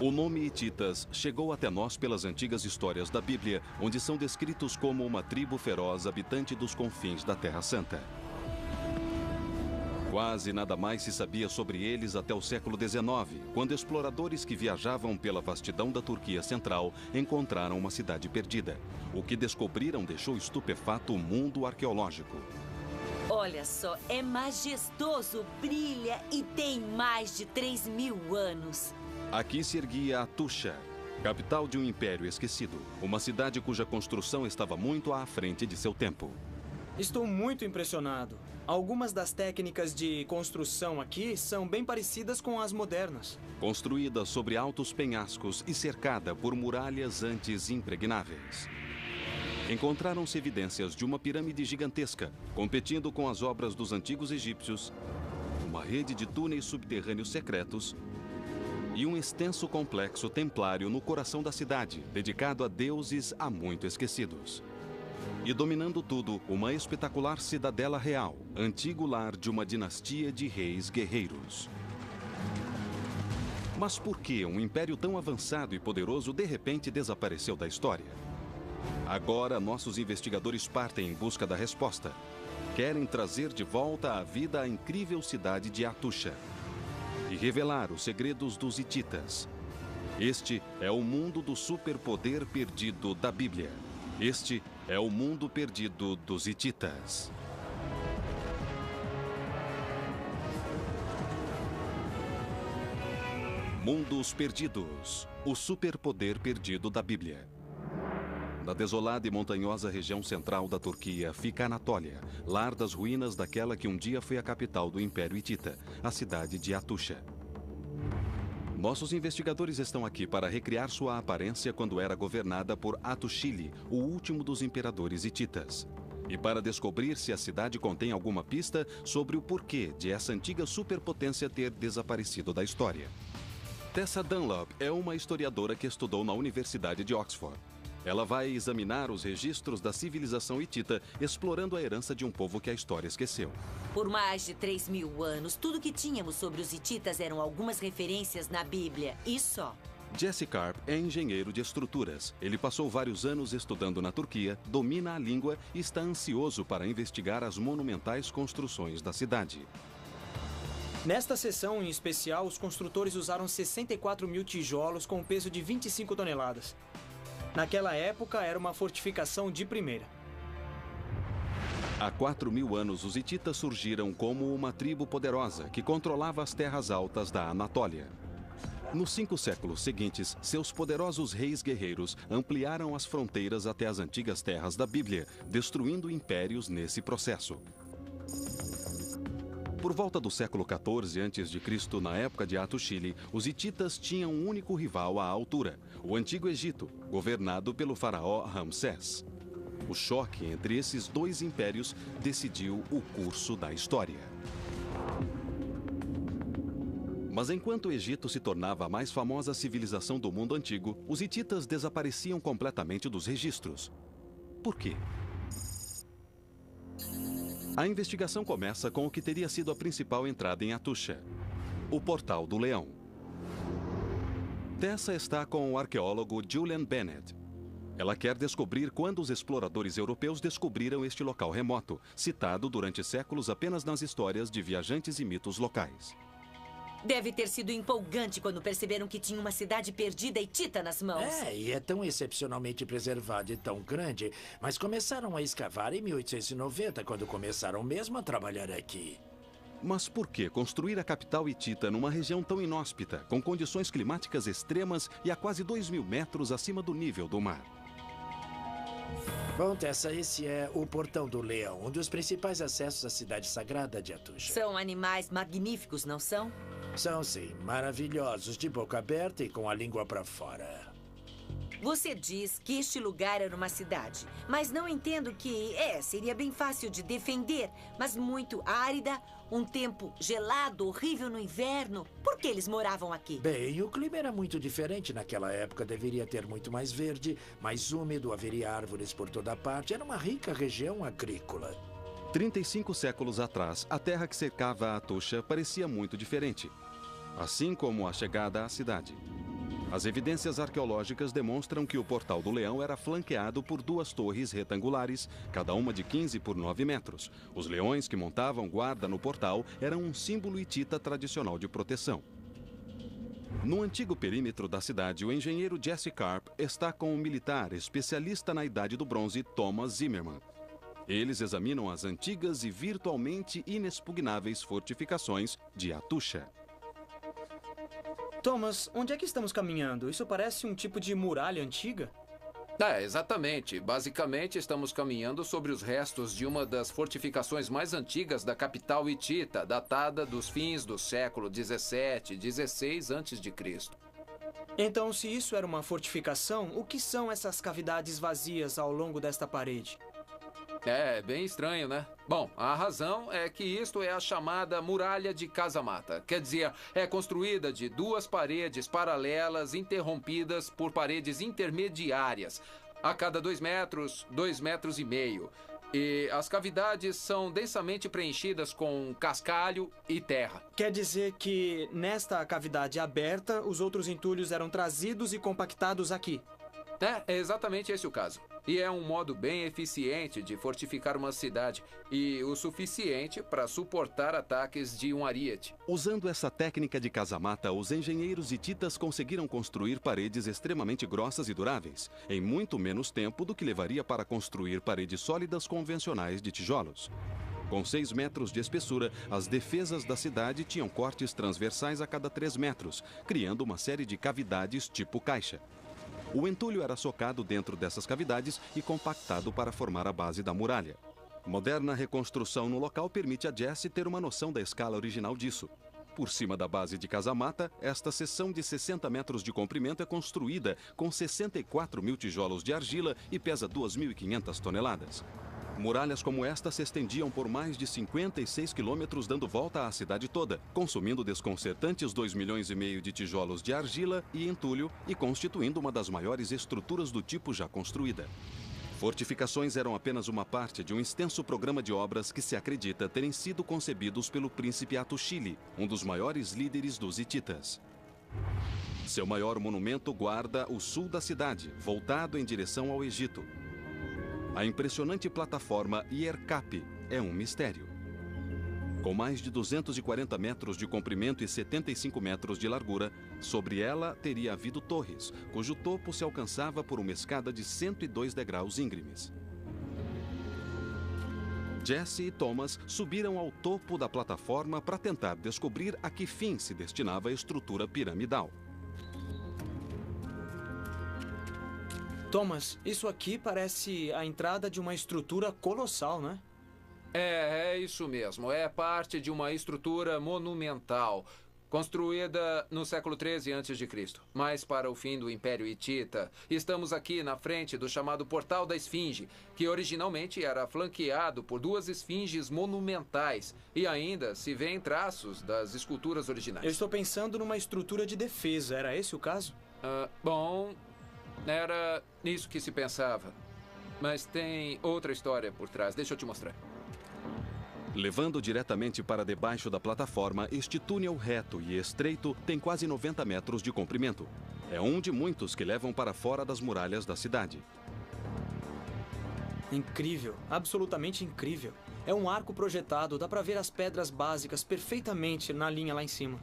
O nome Hititas chegou até nós pelas antigas histórias da Bíblia, onde são descritos como uma tribo feroz habitante dos confins da Terra Santa. Quase nada mais se sabia sobre eles até o século XIX, quando exploradores que viajavam pela vastidão da Turquia Central encontraram uma cidade perdida. O que descobriram deixou estupefato o mundo arqueológico. Olha só, é majestoso, brilha e tem mais de 3.000 anos. Aqui se erguia Atusha, capital de um império esquecido, uma cidade cuja construção estava muito à frente de seu tempo. Estou muito impressionado. Algumas das técnicas de construção aqui são bem parecidas com as modernas. Construída sobre altos penhascos e cercada por muralhas antes impregnáveis. Encontraram-se evidências de uma pirâmide gigantesca, competindo com as obras dos antigos egípcios, uma rede de túneis subterrâneos secretos e um extenso complexo templário no coração da cidade, dedicado a deuses há muito esquecidos. E dominando tudo, uma espetacular cidadela real, antigo lar de uma dinastia de reis guerreiros. Mas por que um império tão avançado e poderoso de repente desapareceu da história? Agora, nossos investigadores partem em busca da resposta. Querem trazer de volta à vida a incrível cidade de Atusha e revelar os segredos dos Hititas. Este é o mundo do superpoder perdido da Bíblia. Este é o mundo perdido dos Hititas. Mundos Perdidos, o superpoder perdido da Bíblia. Na desolada e montanhosa região central da Turquia fica Anatólia, lar das ruínas daquela que um dia foi a capital do Império Hitita, a cidade de Atusha. Nossos investigadores estão aqui para recriar sua aparência quando era governada por Atushili, o último dos imperadores hititas. E para descobrir se a cidade contém alguma pista sobre o porquê de essa antiga superpotência ter desaparecido da história. Tessa Dunlop é uma historiadora que estudou na Universidade de Oxford. Ela vai examinar os registros da civilização hitita, explorando a herança de um povo que a história esqueceu. Por mais de 3.000 anos, tudo que tínhamos sobre os hititas eram algumas referências na Bíblia, e só. Jesse Karp é engenheiro de estruturas. Ele passou vários anos estudando na Turquia, domina a língua e está ansioso para investigar as monumentais construções da cidade. Nesta seção em especial, os construtores usaram 64.000 tijolos com peso de 25 toneladas. Naquela época, era uma fortificação de primeira. Há 4.000 anos, os hititas surgiram como uma tribo poderosa que controlava as terras altas da Anatólia. Nos 5 séculos seguintes, seus poderosos reis guerreiros ampliaram as fronteiras até as antigas terras da Bíblia, destruindo impérios nesse processo. Por volta do século XIV a.C., na época de Atushili, os hititas tinham um único rival à altura, o Antigo Egito, governado pelo faraó Ramsés. O choque entre esses dois impérios decidiu o curso da história. Mas enquanto o Egito se tornava a mais famosa civilização do mundo antigo, os hititas desapareciam completamente dos registros. Por quê? A investigação começa com o que teria sido a principal entrada em Atusha, o Portal do Leão. Tessa está com o arqueólogo Julian Bennett. Ela quer descobrir quando os exploradores europeus descobriram este local remoto, citado durante séculos apenas nas histórias de viajantes e mitos locais. Deve ter sido empolgante quando perceberam que tinha uma cidade perdida hitita nas mãos. E é tão excepcionalmente preservada e tão grande, mas começaram a escavar em 1890, quando começaram mesmo a trabalhar aqui. Mas por que construir a capital hitita numa região tão inóspita, com condições climáticas extremas e a quase 2.000 metros acima do nível do mar? Bom, Tessa, esse é o Portão do Leão, um dos principais acessos à cidade sagrada de Atusha. São animais magníficos, não são? São, sim, maravilhosos, de boca aberta e com a língua para fora. Você diz que este lugar era uma cidade, mas não entendo que, seria bem fácil de defender, mas muito árida, um tempo gelado, horrível no inverno. Por que eles moravam aqui? Bem, o clima era muito diferente naquela época. Deveria ter muito mais verde, mais úmido, haveria árvores por toda parte. Era uma rica região agrícola. 35 séculos atrás, a terra que cercava Atusha parecia muito diferente, assim como a chegada à cidade. As evidências arqueológicas demonstram que o Portal do Leão era flanqueado por 2 torres retangulares, cada uma de 15 por 9 metros. Os leões que montavam guarda no portal eram um símbolo hitita tradicional de proteção. No antigo perímetro da cidade, o engenheiro Jesse Karp está com o militar especialista na Idade do Bronze, Thomas Zimmerman. Eles examinam as antigas e virtualmente inexpugnáveis fortificações de Atusha. Thomas, onde é que estamos caminhando? Isso parece um tipo de muralha antiga? Exatamente. Basicamente, estamos caminhando sobre os restos de uma das fortificações mais antigas da capital hitita, datada dos fins do século 17, 16 a.C. Então, se isso era uma fortificação, o que são essas cavidades vazias ao longo desta parede? É bem estranho, né? Bom, a razão é que isto é a chamada Muralha de Casamata. Quer dizer, é construída de 2 paredes paralelas interrompidas por paredes intermediárias. A cada 2 metros, 2,5 metros. E as cavidades são densamente preenchidas com cascalho e terra. Quer dizer que nesta cavidade aberta, os outros entulhos eram trazidos e compactados aqui? É exatamente esse o caso. E é um modo bem eficiente de fortificar uma cidade e o suficiente para suportar ataques de um ariete. Usando essa técnica de casamata, os engenheiros hititas conseguiram construir paredes extremamente grossas e duráveis, em muito menos tempo do que levaria para construir paredes sólidas convencionais de tijolos. Com 6 metros de espessura, as defesas da cidade tinham cortes transversais a cada 3 metros, criando uma série de cavidades tipo caixa. O entulho era socado dentro dessas cavidades e compactado para formar a base da muralha. Moderna reconstrução no local permite a Jesse ter uma noção da escala original disso. Por cima da base de casamata, esta seção de 60 metros de comprimento é construída com 64 mil tijolos de argila e pesa 2.500 toneladas. Muralhas como esta se estendiam por mais de 56 quilômetros, dando volta à cidade toda, consumindo desconcertantes 2,5 milhões de tijolos de argila e entulho e constituindo uma das maiores estruturas do tipo já construída. Fortificações eram apenas uma parte de um extenso programa de obras que se acredita terem sido concebidos pelo príncipe Atushili, um dos maiores líderes dos hititas. Seu maior monumento guarda o sul da cidade, voltado em direção ao Egito. A impressionante plataforma Ierkap é um mistério. Com mais de 240 metros de comprimento e 75 metros de largura, sobre ela teria havido torres, cujo topo se alcançava por uma escada de 102 degraus íngremes. Jesse e Thomas subiram ao topo da plataforma para tentar descobrir a que fim se destinava a estrutura piramidal. Thomas, isso aqui parece a entrada de uma estrutura colossal, né? É isso mesmo. É parte de uma estrutura monumental, construída no século 13 a.C., mais para o fim do Império Hitita. Estamos aqui na frente do chamado Portal da Esfinge, que originalmente era flanqueado por 2 esfinges monumentais e ainda se vêem traços das esculturas originais. Eu estou pensando numa estrutura de defesa. Era esse o caso? Bom, era isso que se pensava. Mas tem outra história por trás. Deixa eu te mostrar. Levando diretamente para debaixo da plataforma, este túnel reto e estreito tem quase 90 metros de comprimento. É um de muitos que levam para fora das muralhas da cidade. Incrível, absolutamente incrível. É um arco projetado, dá para ver as pedras básicas perfeitamente na linha lá em cima.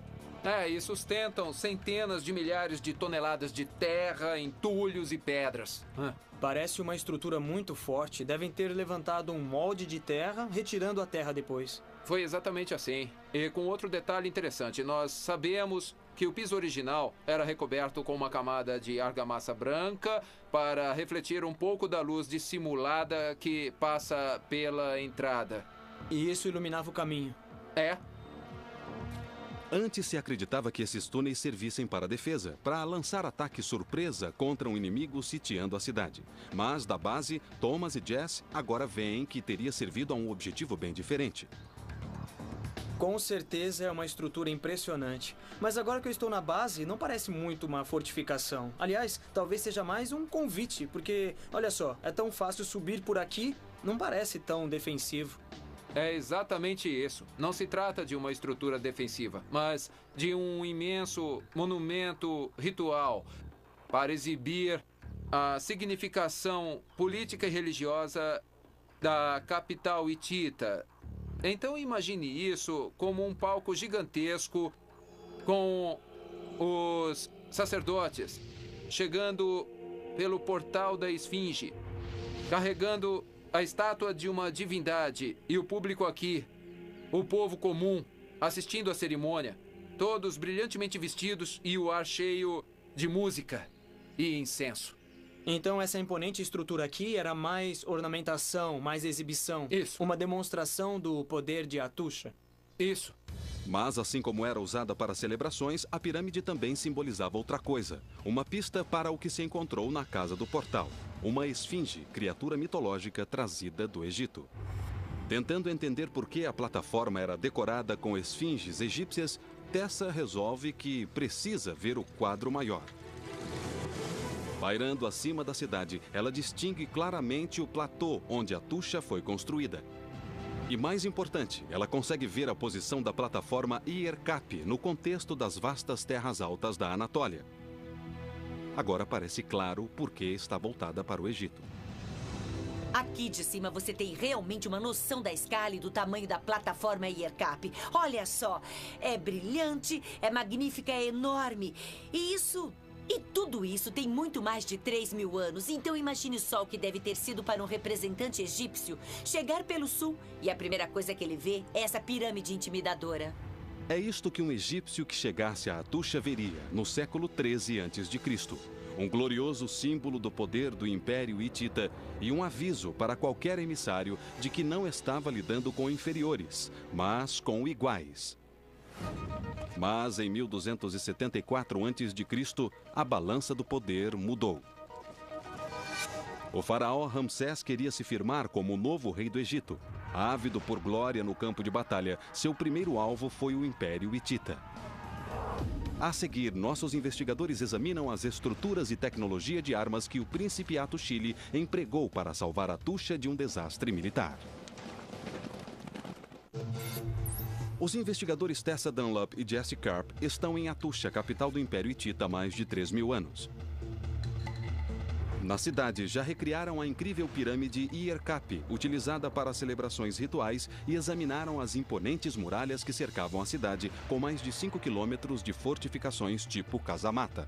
E sustentam centenas de milhares de toneladas de terra, entulhos e pedras. Parece uma estrutura muito forte. Devem ter levantado um molde de terra, retirando a terra depois. Foi exatamente assim. E com outro detalhe interessante, nós sabemos que o piso original era recoberto com uma camada de argamassa branca para refletir um pouco da luz dissimulada que passa pela entrada. E isso iluminava o caminho. Antes se acreditava que esses túneis servissem para defesa, para lançar ataque surpresa contra um inimigo sitiando a cidade. Mas, da base, Thomas e Jess agora veem que teria servido a um objetivo bem diferente. Com certeza é uma estrutura impressionante. Mas agora que eu estou na base, não parece muito uma fortificação. Aliás, talvez seja mais um convite, porque, olha só, é tão fácil subir por aqui, não parece tão defensivo. É exatamente isso. Não se trata de uma estrutura defensiva, mas de um imenso monumento ritual, para exibir a significação política e religiosa da capital hitita. Então imagine isso como um palco gigantesco com os sacerdotes chegando pelo portal da Esfinge, carregando a estátua de uma divindade, e o público aqui, o povo comum, assistindo à cerimônia, todos brilhantemente vestidos e o ar cheio de música e incenso. Então essa imponente estrutura aqui era mais ornamentação, mais exibição. Isso. Uma demonstração do poder de Atusha. Isso. Mas, assim como era usada para celebrações, a pirâmide também simbolizava outra coisa. Uma pista para o que se encontrou na Casa do Portal. Uma esfinge, criatura mitológica trazida do Egito. Tentando entender por que a plataforma era decorada com esfinges egípcias, Tessa resolve que precisa ver o quadro maior. Pairando acima da cidade, ela distingue claramente o platô onde Atusha foi construída. E mais importante, ela consegue ver a posição da plataforma Ierkap no contexto das vastas terras altas da Anatólia. Agora parece claro por que está voltada para o Egito. Aqui de cima você tem realmente uma noção da escala e do tamanho da plataforma Ierkap. Olha só, é brilhante, é magnífica, é enorme. E tudo isso tem muito mais de 3.000 anos. Então imagine só o que deve ter sido para um representante egípcio chegar pelo sul e a primeira coisa que ele vê é essa pirâmide intimidadora. É isto que um egípcio que chegasse a Atusha veria no século 13 a.C. Um glorioso símbolo do poder do Império Hitita e um aviso para qualquer emissário de que não estava lidando com inferiores, mas com iguais. Mas em 1274 a.C., a balança do poder mudou. O faraó Ramsés queria se firmar como o novo rei do Egito. Ávido por glória no campo de batalha, seu primeiro alvo foi o Império Hitita. A seguir, nossos investigadores examinam as estruturas e tecnologia de armas que o príncipe Atushili empregou para salvar Atusha de um desastre militar. Os investigadores Tessa Dunlop e Jesse Karp estão em Atusha, capital do Império Hitita, há mais de 3.000 anos. Na cidade, já recriaram a incrível pirâmide Ierkap, utilizada para celebrações rituais, e examinaram as imponentes muralhas que cercavam a cidade, com mais de 5 quilômetros de fortificações tipo casamata.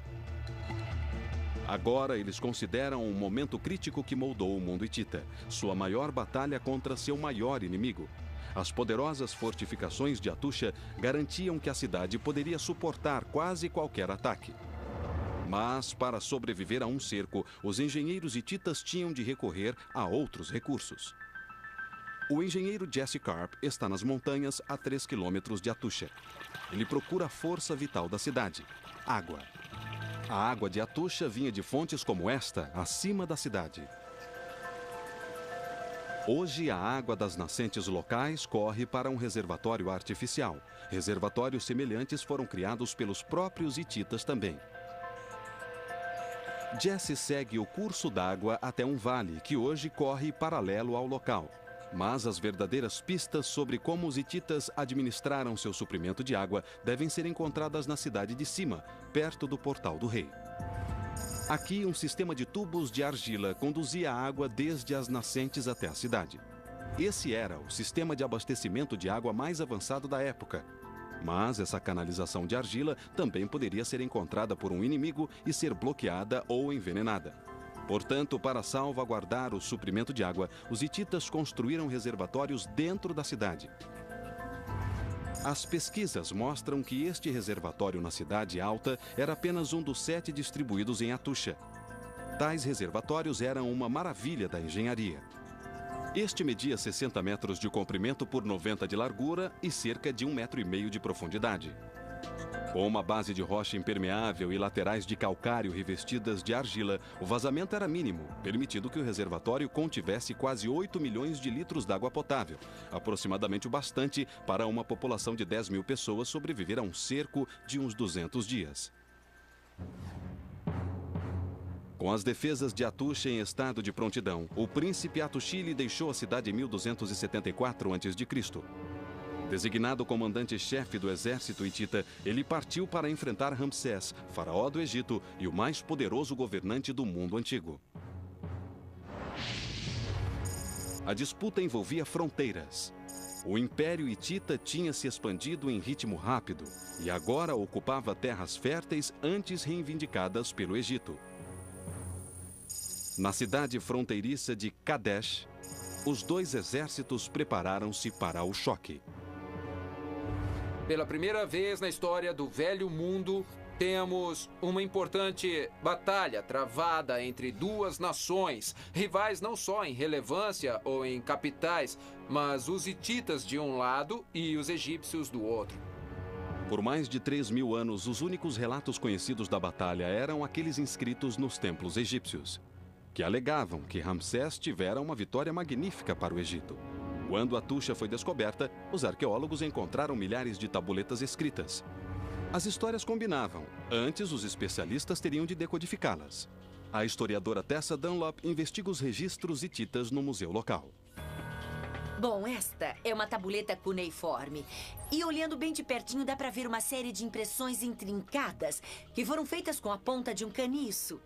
Agora, eles consideram um momento crítico que moldou o mundo hitita, sua maior batalha contra seu maior inimigo. As poderosas fortificações de Atusha garantiam que a cidade poderia suportar quase qualquer ataque. Mas, para sobreviver a um cerco, os engenheiros hititas tinham de recorrer a outros recursos. O engenheiro Jesse Karp está nas montanhas a 3 quilômetros de Atusha. Ele procura a força vital da cidade: água. A água de Atusha vinha de fontes como esta, acima da cidade. Hoje, a água das nascentes locais corre para um reservatório artificial. Reservatórios semelhantes foram criados pelos próprios hititas também. Jesse segue o curso d'água até um vale que hoje corre paralelo ao local. Mas as verdadeiras pistas sobre como os hititas administraram seu suprimento de água devem ser encontradas na cidade de cima, perto do Portal do Rei. Aqui, um sistema de tubos de argila conduzia a água desde as nascentes até a cidade. Esse era o sistema de abastecimento de água mais avançado da época. Mas essa canalização de argila também poderia ser encontrada por um inimigo e ser bloqueada ou envenenada. Portanto, para salvaguardar o suprimento de água, os hititas construíram reservatórios dentro da cidade. As pesquisas mostram que este reservatório na Cidade Alta era apenas um dos 7 distribuídos em Atusha. Tais reservatórios eram uma maravilha da engenharia. Este media 60 metros de comprimento por 90 de largura e cerca de 1,5 metros de profundidade. Com uma base de rocha impermeável e laterais de calcário revestidas de argila, o vazamento era mínimo, permitindo que o reservatório contivesse quase 8 milhões de litros d'água potável, aproximadamente o bastante para uma população de 10.000 pessoas sobreviver a um cerco de uns 200 dias. Com as defesas de Atusha em estado de prontidão, o príncipe Atushili deixou a cidade em 1274 a.C. Designado comandante-chefe do exército hitita, ele partiu para enfrentar Ramsés, faraó do Egito e o mais poderoso governante do mundo antigo. A disputa envolvia fronteiras. O Império Hitita tinha se expandido em ritmo rápido e agora ocupava terras férteis antes reivindicadas pelo Egito. Na cidade fronteiriça de Kadesh, os dois exércitos prepararam-se para o choque. Pela primeira vez na história do Velho Mundo, temos uma importante batalha travada entre duas nações, rivais não só em relevância ou em capitais, mas os hititas de um lado e os egípcios do outro. Por mais de 3.000 anos, os únicos relatos conhecidos da batalha eram aqueles inscritos nos templos egípcios, que alegavam que Ramsés tivera uma vitória magnífica para o Egito. Quando Atuxa foi descoberta, os arqueólogos encontraram milhares de tabuletas escritas. As histórias combinavam. Antes, os especialistas teriam de decodificá-las. A historiadora Tessa Dunlop investiga os registros hititas no museu local. Bom, esta é uma tabuleta cuneiforme. E olhando bem de pertinho, dá para ver uma série de impressões intrincadas que foram feitas com a ponta de um caniço.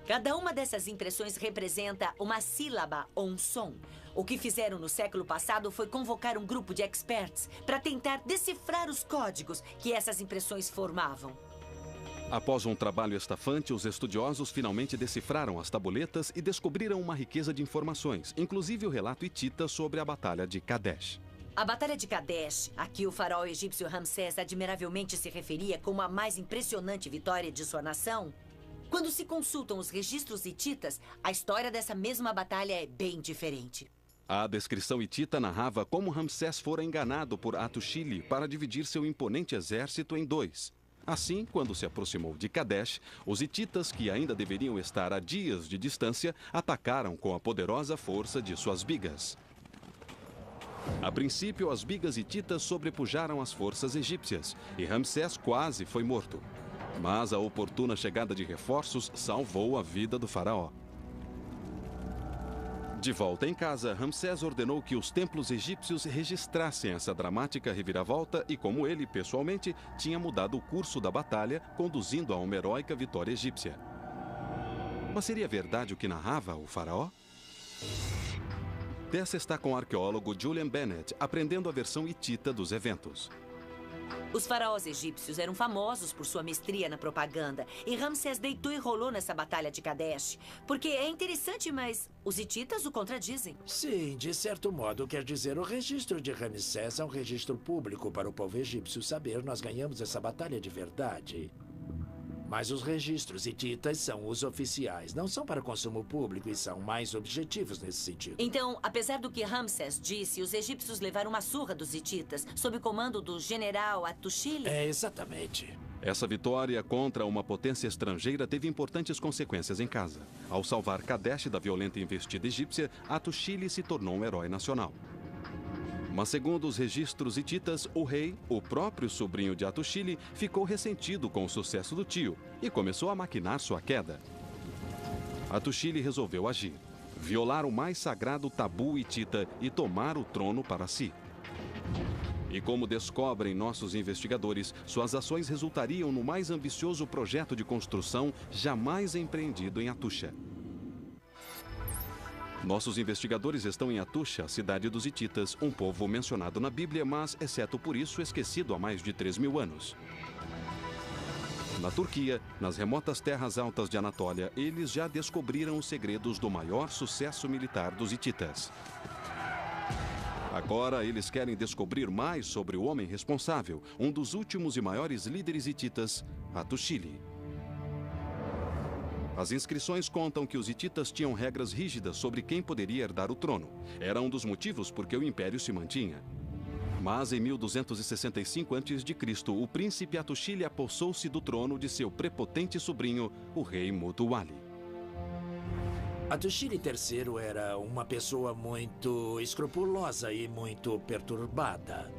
Cada uma dessas impressões representa uma sílaba ou um som. O que fizeram no século passado foi convocar um grupo de experts para tentar decifrar os códigos que essas impressões formavam. Após um trabalho estafante, os estudiosos finalmente decifraram as tabuletas e descobriram uma riqueza de informações, inclusive o relato hitita sobre a Batalha de Kadesh. A Batalha de Kadesh, a que o faraó egípcio Ramsés admiravelmente se referia como a mais impressionante vitória de sua nação. Quando se consultam os registros hititas, a história dessa mesma batalha é bem diferente. A descrição hitita narrava como Ramsés fora enganado por Atushili para dividir seu imponente exército em dois. Assim, quando se aproximou de Kadesh, os hititas, que ainda deveriam estar a dias de distância, atacaram com a poderosa força de suas bigas. A princípio, as bigas hititas sobrepujaram as forças egípcias e Ramsés quase foi morto. Mas a oportuna chegada de reforços salvou a vida do faraó. De volta em casa, Ramsés ordenou que os templos egípcios registrassem essa dramática reviravolta e como ele, pessoalmente, tinha mudado o curso da batalha, conduzindo a uma heróica vitória egípcia. Mas seria verdade o que narrava o faraó? Tessa está com o arqueólogo Julian Bennett, aprendendo a versão hitita dos eventos. Os faraós egípcios eram famosos por sua mestria na propaganda. E Ramsés deitou e rolou nessa batalha de Kadesh. Porque é interessante, mas os hititas o contradizem. Sim, de certo modo, quer dizer, o registro de Ramsés é um registro público para o povo egípcio saber nós ganhamos essa batalha de verdade. Mas os registros hititas são os oficiais, não são para consumo público e são mais objetivos nesse sentido. Então, apesar do que Ramsés disse, os egípcios levaram uma surra dos hititas, sob o comando do general Atushili? É, exatamente. Essa vitória contra uma potência estrangeira teve importantes consequências em casa. Ao salvar Kadesh da violenta investida egípcia, Atushili se tornou um herói nacional. Mas segundo os registros hititas, o rei, o próprio sobrinho de Atushili, ficou ressentido com o sucesso do tio e começou a maquinar sua queda. Atushili resolveu agir, violar o mais sagrado tabu hitita e tomar o trono para si. E como descobrem nossos investigadores, suas ações resultariam no mais ambicioso projeto de construção jamais empreendido em Atusha. Nossos investigadores estão em Atusha, a cidade dos hititas, um povo mencionado na Bíblia, mas, exceto por isso, esquecido há mais de 3.000 anos. Na Turquia, nas remotas terras altas de Anatólia, eles já descobriram os segredos do maior sucesso militar dos hititas. Agora, eles querem descobrir mais sobre o homem responsável, um dos últimos e maiores líderes hititas, Atushili. As inscrições contam que os hititas tinham regras rígidas sobre quem poderia herdar o trono. Era um dos motivos por que o império se mantinha. Mas em 1265 a.C., o príncipe Atushili apossou-se do trono de seu prepotente sobrinho, o rei Mutuwali. Atushili III era uma pessoa muito escrupulosa e muito perturbada.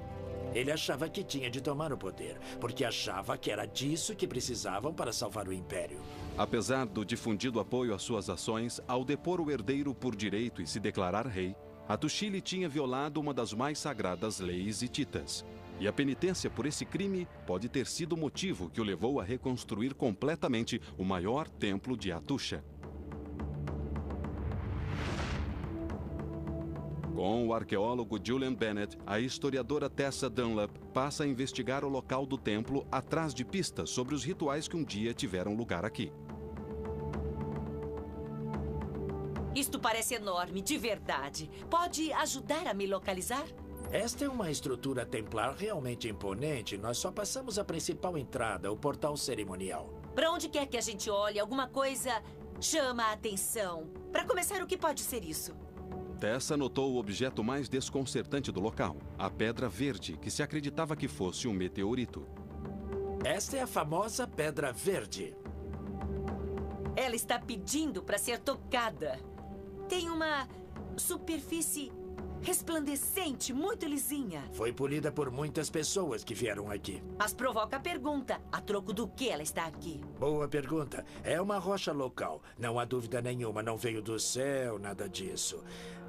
Ele achava que tinha de tomar o poder, porque achava que era disso que precisavam para salvar o império. Apesar do difundido apoio às suas ações, ao depor o herdeiro por direito e se declarar rei, Atushili tinha violado uma das mais sagradas leis hititas. E a penitência por esse crime pode ter sido o motivo que o levou a reconstruir completamente o maior templo de Atusha. Com o arqueólogo Julian Bennett, a historiadora Tessa Dunlap passa a investigar o local do templo atrás de pistas sobre os rituais que um dia tiveram lugar aqui. Isto parece enorme, de verdade. Pode ajudar a me localizar? Esta é uma estrutura templar realmente imponente. Nós só passamos a principal entrada, o portal cerimonial. Para onde quer que a gente olhe, alguma coisa chama a atenção. Para começar, o que pode ser isso? Tessa notou o objeto mais desconcertante do local, a pedra verde, que se acreditava que fosse um meteorito. Esta é a famosa Pedra Verde. Ela está pedindo para ser tocada. Tem uma superfície resplandecente, muito lisinha. Foi polida por muitas pessoas que vieram aqui. Mas provoca a pergunta, a troco do que ela está aqui? Boa pergunta. É uma rocha local. Não há dúvida nenhuma, não veio do céu, nada disso.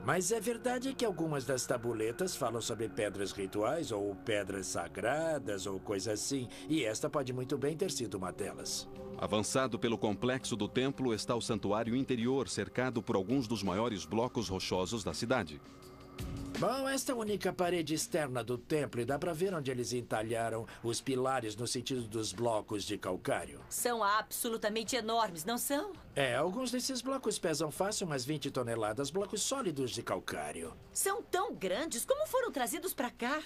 Mas é verdade que algumas das tabuletas falam sobre pedras rituais ou pedras sagradas ou coisa assim. E esta pode muito bem ter sido uma delas. Avançado pelo complexo do templo está o santuário interior, cercado por alguns dos maiores blocos rochosos da cidade. Bom, esta é a única parede externa do templo e dá para ver onde eles entalharam os pilares no sentido dos blocos de calcário. São absolutamente enormes, não são? Alguns desses blocos pesam fácil umas 20 toneladas, blocos sólidos de calcário. São tão grandes, como foram trazidos para cá?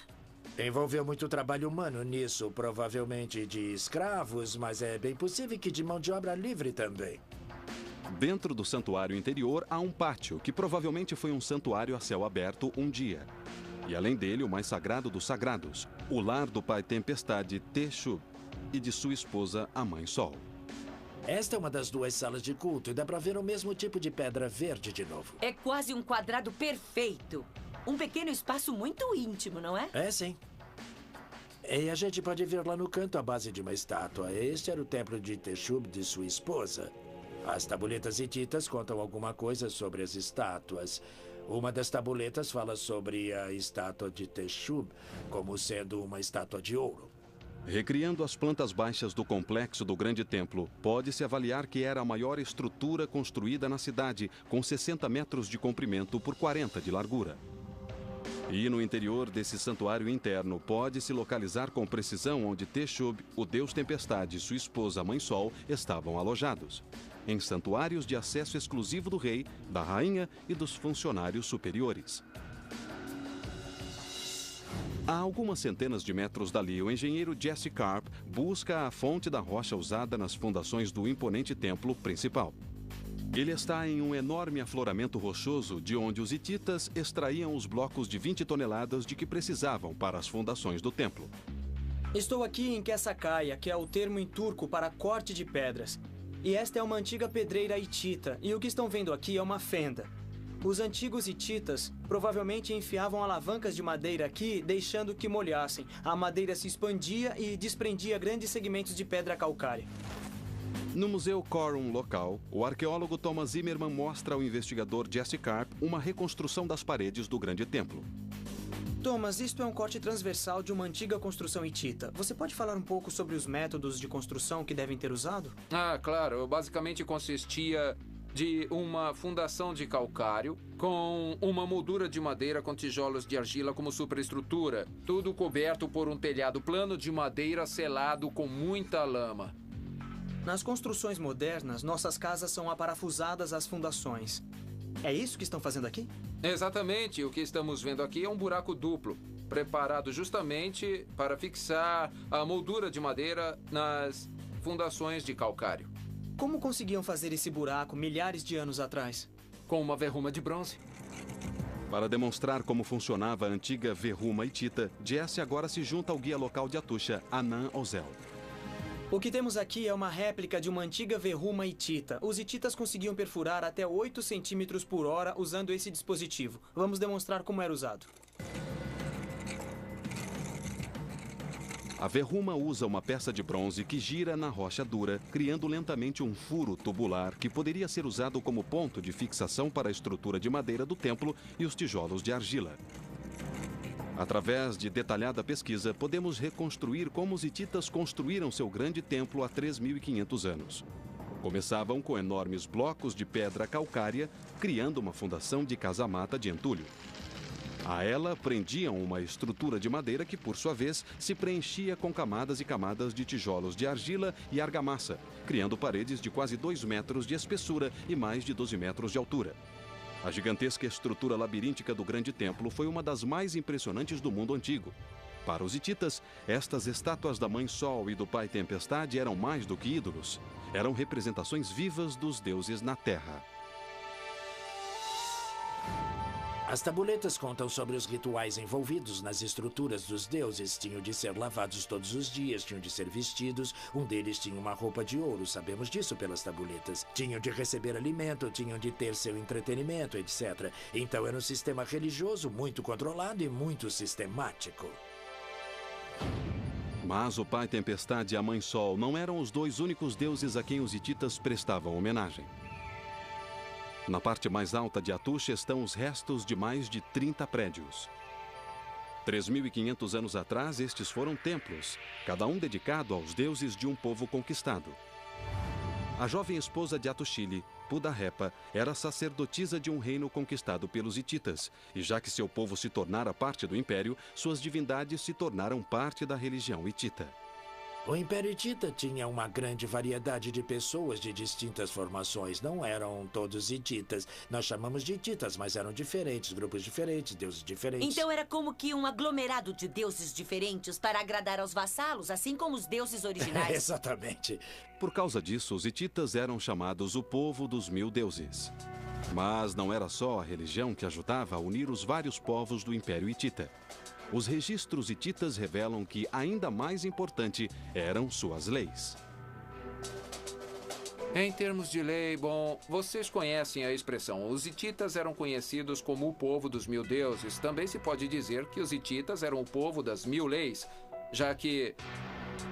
Envolveu muito trabalho humano nisso, provavelmente de escravos, mas é bem possível que de mão de obra livre também. Dentro do santuário interior há um pátio, que provavelmente foi um santuário a céu aberto um dia. E além dele, o mais sagrado dos sagrados, o lar do pai Tempestade, Teshub, e de sua esposa, a Mãe Sol. Esta é uma das duas salas de culto e dá para ver o mesmo tipo de pedra verde de novo. É quase um quadrado perfeito. Um pequeno espaço muito íntimo, não é? É, sim. E a gente pode ver lá no canto a base de uma estátua. Este era o templo de Teshub de sua esposa. As tabuletas hititas contam alguma coisa sobre as estátuas. Uma das tabuletas fala sobre a estátua de Teshub como sendo uma estátua de ouro. Recriando as plantas baixas do complexo do grande templo, pode-se avaliar que era a maior estrutura construída na cidade, com 60 metros de comprimento por 40 de largura. E no interior desse santuário interno, pode-se localizar com precisão onde Teshub, o deus Tempestade e sua esposa Mãe Sol estavam alojados, em santuários de acesso exclusivo do rei, da rainha e dos funcionários superiores. A algumas centenas de metros dali, o engenheiro Jesse Karp busca a fonte da rocha usada nas fundações do imponente templo principal. Ele está em um enorme afloramento rochoso de onde os hititas extraíam os blocos de 20 toneladas de que precisavam para as fundações do templo. Estou aqui em Kessacaia, que é o termo em turco para corte de pedras. E esta é uma antiga pedreira hitita, e o que estão vendo aqui é uma fenda. Os antigos hititas provavelmente enfiavam alavancas de madeira aqui, deixando que molhassem. A madeira se expandia e desprendia grandes segmentos de pedra calcária. No Museu Corum local, o arqueólogo Thomas Zimmerman mostra ao investigador Jesse Karp uma reconstrução das paredes do grande templo. Thomas, isto é um corte transversal de uma antiga construção hitita. Você pode falar um pouco sobre os métodos de construção que devem ter usado? Ah, claro. Basicamente consistia de uma fundação de calcário com uma moldura de madeira com tijolos de argila como superestrutura. Tudo coberto por um telhado plano de madeira selado com muita lama. Nas construções modernas, nossas casas são aparafusadas às fundações. É isso que estão fazendo aqui? Exatamente. O que estamos vendo aqui é um buraco duplo, preparado justamente para fixar a moldura de madeira nas fundações de calcário. Como conseguiam fazer esse buraco milhares de anos atrás? Com uma verruma de bronze. Para demonstrar como funcionava a antiga verruma hitita, Jesse agora se junta ao guia local de Atusha, Anan Ozel. O que temos aqui é uma réplica de uma antiga verruma hitita. Os hititas conseguiam perfurar até 8 centímetros por hora usando esse dispositivo. Vamos demonstrar como era usado. A verruma usa uma peça de bronze que gira na rocha dura, criando lentamente um furo tubular que poderia ser usado como ponto de fixação para a estrutura de madeira do templo e os tijolos de argila. Através de detalhada pesquisa, podemos reconstruir como os hititas construíram seu grande templo há 3.500 anos. Começavam com enormes blocos de pedra calcária, criando uma fundação de casamata de entulho. A ela prendiam uma estrutura de madeira que, por sua vez, se preenchia com camadas e camadas de tijolos de argila e argamassa, criando paredes de quase 2 metros de espessura e mais de 12 metros de altura. A gigantesca estrutura labiríntica do grande templo foi uma das mais impressionantes do mundo antigo. Para os hititas, estas estátuas da Mãe Sol e do Pai Tempestade eram mais do que ídolos. Eram representações vivas dos deuses na Terra. As tabuletas contam sobre os rituais envolvidos nas estruturas dos deuses. Tinham de ser lavados todos os dias, tinham de ser vestidos. Um deles tinha uma roupa de ouro, sabemos disso pelas tabuletas. Tinham de receber alimento, tinham de ter seu entretenimento, etc. Então era um sistema religioso muito controlado e muito sistemático. Mas o Pai Tempestade e a Mãe Sol não eram os dois únicos deuses a quem os hititas prestavam homenagem. Na parte mais alta de Atush estão os restos de mais de 30 prédios. 3.500 anos atrás, estes foram templos, cada um dedicado aos deuses de um povo conquistado. A jovem esposa de Atushili, Pudahepa, era sacerdotisa de um reino conquistado pelos hititas, e já que seu povo se tornara parte do império, suas divindades se tornaram parte da religião hitita. O Império Hitita tinha uma grande variedade de pessoas de distintas formações. Não eram todos hititas. Nós chamamos de hititas, mas eram diferentes, grupos diferentes, deuses diferentes. Então era como que um aglomerado de deuses diferentes para agradar aos vassalos, assim como os deuses originais. Exatamente. Por causa disso, os hititas eram chamados o povo dos 1000 deuses. Mas não era só a religião que ajudava a unir os vários povos do Império Hitita. Os registros hititas revelam que, ainda mais importante, eram suas leis. Em termos de lei, bom, vocês conhecem a expressão. Os hititas eram conhecidos como o povo dos 1000 deuses. Também se pode dizer que os hititas eram o povo das 1000 leis, já que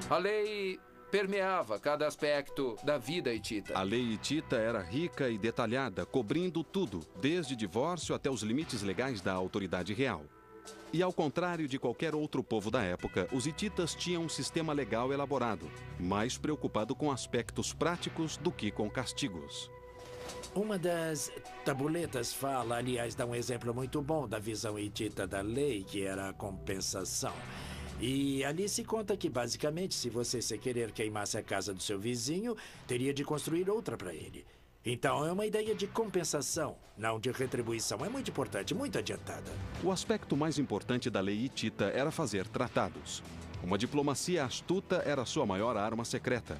a lei permeava cada aspecto da vida hitita. A lei hitita era rica e detalhada, cobrindo tudo, desde divórcio até os limites legais da autoridade real. E ao contrário de qualquer outro povo da época, os hititas tinham um sistema legal elaborado, mais preocupado com aspectos práticos do que com castigos. Uma das tabuletas fala, aliás, dá um exemplo muito bom da visão hitita da lei, que era a compensação. E ali se conta que, basicamente, se você querer queimasse a casa do seu vizinho, teria de construir outra para ele. Então é uma ideia de compensação, não de retribuição. É muito importante, muito adiantada. O aspecto mais importante da lei hitita era fazer tratados. Uma diplomacia astuta era sua maior arma secreta.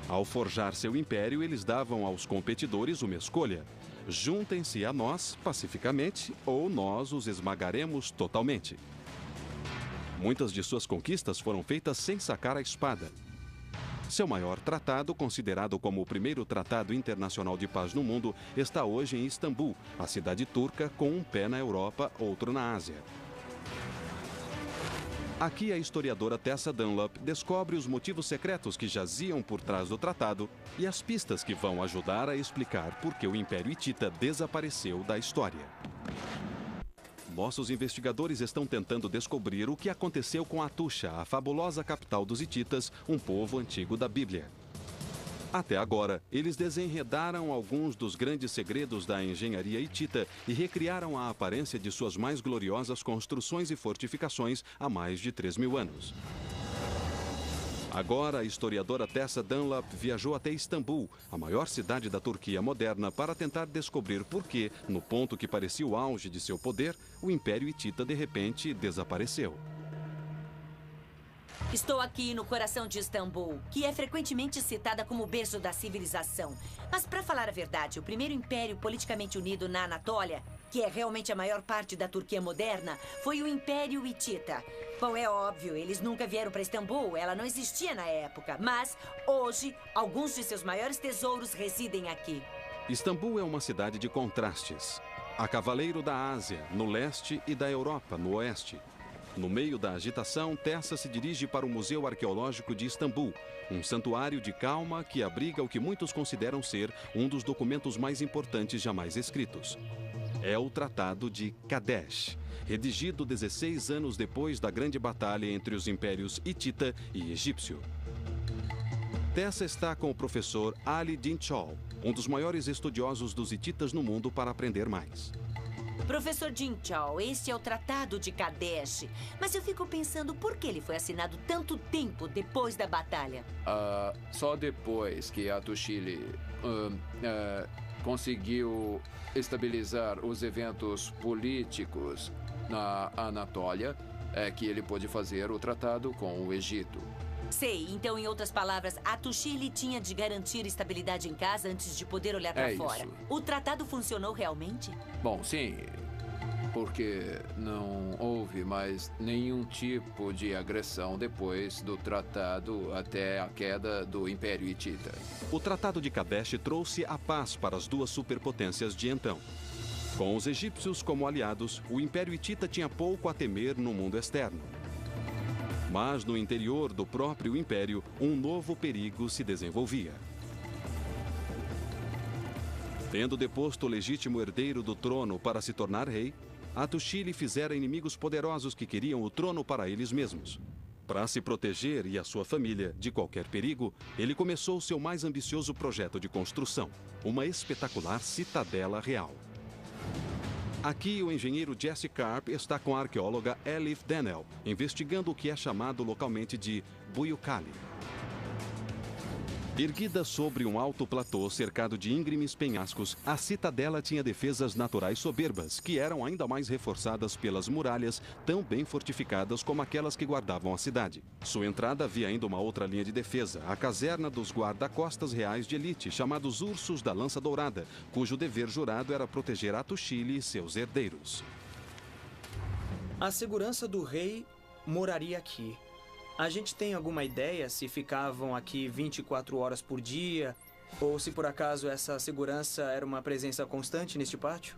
Ao forjar seu império, eles davam aos competidores uma escolha: juntem-se a nós pacificamente ou nós os esmagaremos totalmente. Muitas de suas conquistas foram feitas sem sacar a espada. Seu maior tratado, considerado como o primeiro tratado internacional de paz no mundo, está hoje em Istambul, a cidade turca com um pé na Europa, outro na Ásia. Aqui a historiadora Tessa Dunlop descobre os motivos secretos que jaziam por trás do tratado e as pistas que vão ajudar a explicar por que o Império Hitita desapareceu da história. Nossos investigadores estão tentando descobrir o que aconteceu com Atusha, a fabulosa capital dos hititas, um povo antigo da Bíblia. Até agora, eles desenredaram alguns dos grandes segredos da engenharia hitita e recriaram a aparência de suas mais gloriosas construções e fortificações há mais de 3.000 anos. Agora, a historiadora Tessa Dunlop viajou até Istambul, a maior cidade da Turquia moderna, para tentar descobrir por que, no ponto que parecia o auge de seu poder, o Império Hitita de repente desapareceu. Estou aqui no coração de Istambul, que é frequentemente citada como o berço da civilização. Mas, para falar a verdade, o primeiro império politicamente unido na Anatólia, que é realmente a maior parte da Turquia moderna, foi o Império Hitita. Bom, é óbvio, eles nunca vieram para Istambul, ela não existia na época. Mas, hoje, alguns de seus maiores tesouros residem aqui. Istambul é uma cidade de contrastes. A cavaleiro da Ásia, no leste, e da Europa, no oeste. No meio da agitação, Tessa se dirige para o Museu Arqueológico de Istambul, um santuário de calma que abriga o que muitos consideram ser um dos documentos mais importantes jamais escritos. É o Tratado de Kadesh, redigido 16 anos depois da grande batalha entre os impérios hitita e egípcio. Tessa está com o professor Ali Dinchol, um dos maiores estudiosos dos hititas no mundo, para aprender mais. Professor Dinchol, este é o Tratado de Kadesh. Mas eu fico pensando por que ele foi assinado tanto tempo depois da batalha. Só depois que Atushili conseguiu estabilizar os eventos políticos na Anatólia é que ele pôde fazer o tratado com o Egito. Sei, então, em outras palavras, Atushili tinha de garantir estabilidade em casa antes de poder olhar para fora. Isso. O tratado funcionou realmente? Bom, sim, porque não houve mais nenhum tipo de agressão depois do tratado até a queda do Império Hitita. O Tratado de Kadesh trouxe a paz para as duas superpotências de então. Com os egípcios como aliados, o Império Hitita tinha pouco a temer no mundo externo. Mas no interior do próprio império, um novo perigo se desenvolvia. Tendo deposto o legítimo herdeiro do trono para se tornar rei, Atushili fizera inimigos poderosos que queriam o trono para eles mesmos. Para se proteger e a sua família de qualquer perigo, ele começou seu mais ambicioso projeto de construção, uma espetacular citadela real. Aqui, o engenheiro Jesse Karp está com a arqueóloga Elif Dennell, investigando o que é chamado localmente de Buyukali. Erguida sobre um alto platô cercado de íngremes penhascos, a citadela tinha defesas naturais soberbas, que eram ainda mais reforçadas pelas muralhas, tão bem fortificadas como aquelas que guardavam a cidade. Sua entrada havia ainda uma outra linha de defesa, a caserna dos guarda-costas reais de elite, chamados Ursos da Lança Dourada, cujo dever jurado era proteger Atushili e seus herdeiros. A segurança do rei moraria aqui. A gente tem alguma ideia se ficavam aqui 24 horas por dia? Ou se por acaso essa segurança era uma presença constante neste pátio?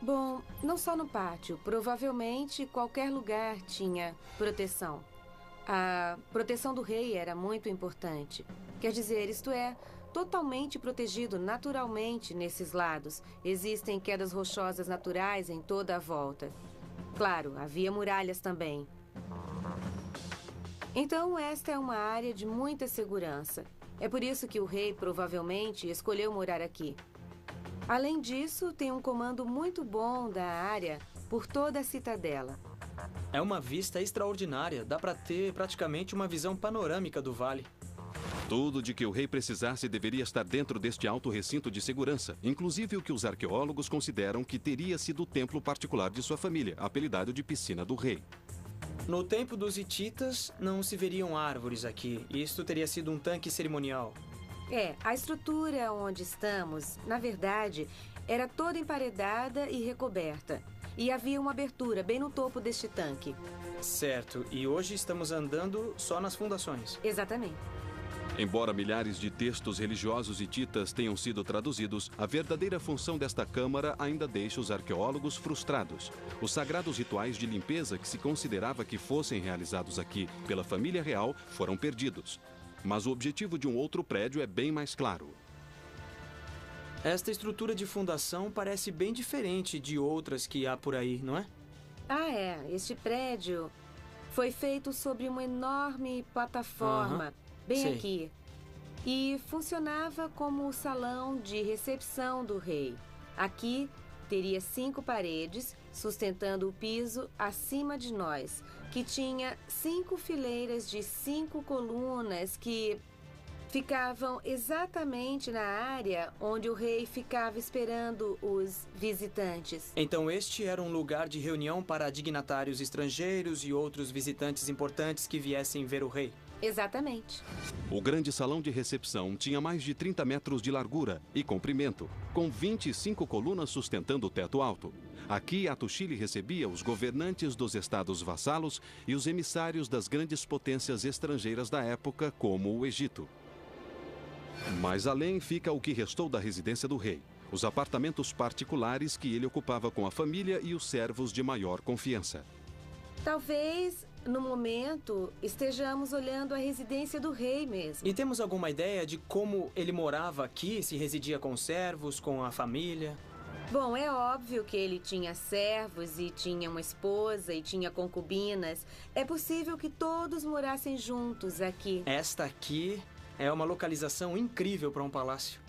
Bom, não só no pátio. Provavelmente qualquer lugar tinha proteção. A proteção do rei era muito importante. Quer dizer, isto é, totalmente protegido naturalmente nesses lados. Existem quedas rochosas naturais em toda a volta. Claro, havia muralhas também. Então, esta é uma área de muita segurança. É por isso que o rei provavelmente escolheu morar aqui. Além disso, tem um comando muito bom da área por toda a citadela. É uma vista extraordinária. Dá para ter praticamente uma visão panorâmica do vale. Tudo de que o rei precisasse deveria estar dentro deste alto recinto de segurança, inclusive o que os arqueólogos consideram que teria sido o templo particular de sua família, apelidado de Piscina do Rei. No tempo dos hititas, não se veriam árvores aqui. Isto teria sido um tanque cerimonial. A estrutura onde estamos, na verdade, era toda emparedada e recoberta. E havia uma abertura bem no topo deste tanque. Certo. E hoje estamos andando só nas fundações. Exatamente. Embora milhares de textos religiosos hititas tenham sido traduzidos, a verdadeira função desta câmara ainda deixa os arqueólogos frustrados. Os sagrados rituais de limpeza que se considerava que fossem realizados aqui pela família real foram perdidos. Mas o objetivo de um outro prédio é bem mais claro. Esta estrutura de fundação parece bem diferente de outras que há por aí, não é? Este prédio foi feito sobre uma enorme plataforma. Bem Sei. aqui. E funcionava como o salão de recepção do rei. Aqui teria 5 paredes sustentando o piso acima de nós, que tinha 5 fileiras de 5 colunas que ficavam exatamente na área onde o rei ficava esperando os visitantes. Então este era um lugar de reunião para dignatários estrangeiros e outros visitantes importantes que viessem ver o rei. Exatamente. O grande salão de recepção tinha mais de 30 metros de largura e comprimento, com 25 colunas sustentando o teto alto. Aqui, Atushili recebia os governantes dos estados vassalos e os emissários das grandes potências estrangeiras da época, como o Egito. Mais além fica o que restou da residência do rei, os apartamentos particulares que ele ocupava com a família e os servos de maior confiança. Talvez, no momento, estejamos olhando a residência do rei mesmo. E temos alguma ideia de como ele morava aqui? Se residia com servos, com a família? Bom, é óbvio que ele tinha servos e tinha uma esposa e tinha concubinas. É possível que todos morassem juntos aqui. Esta aqui é uma localização incrível para um palácio.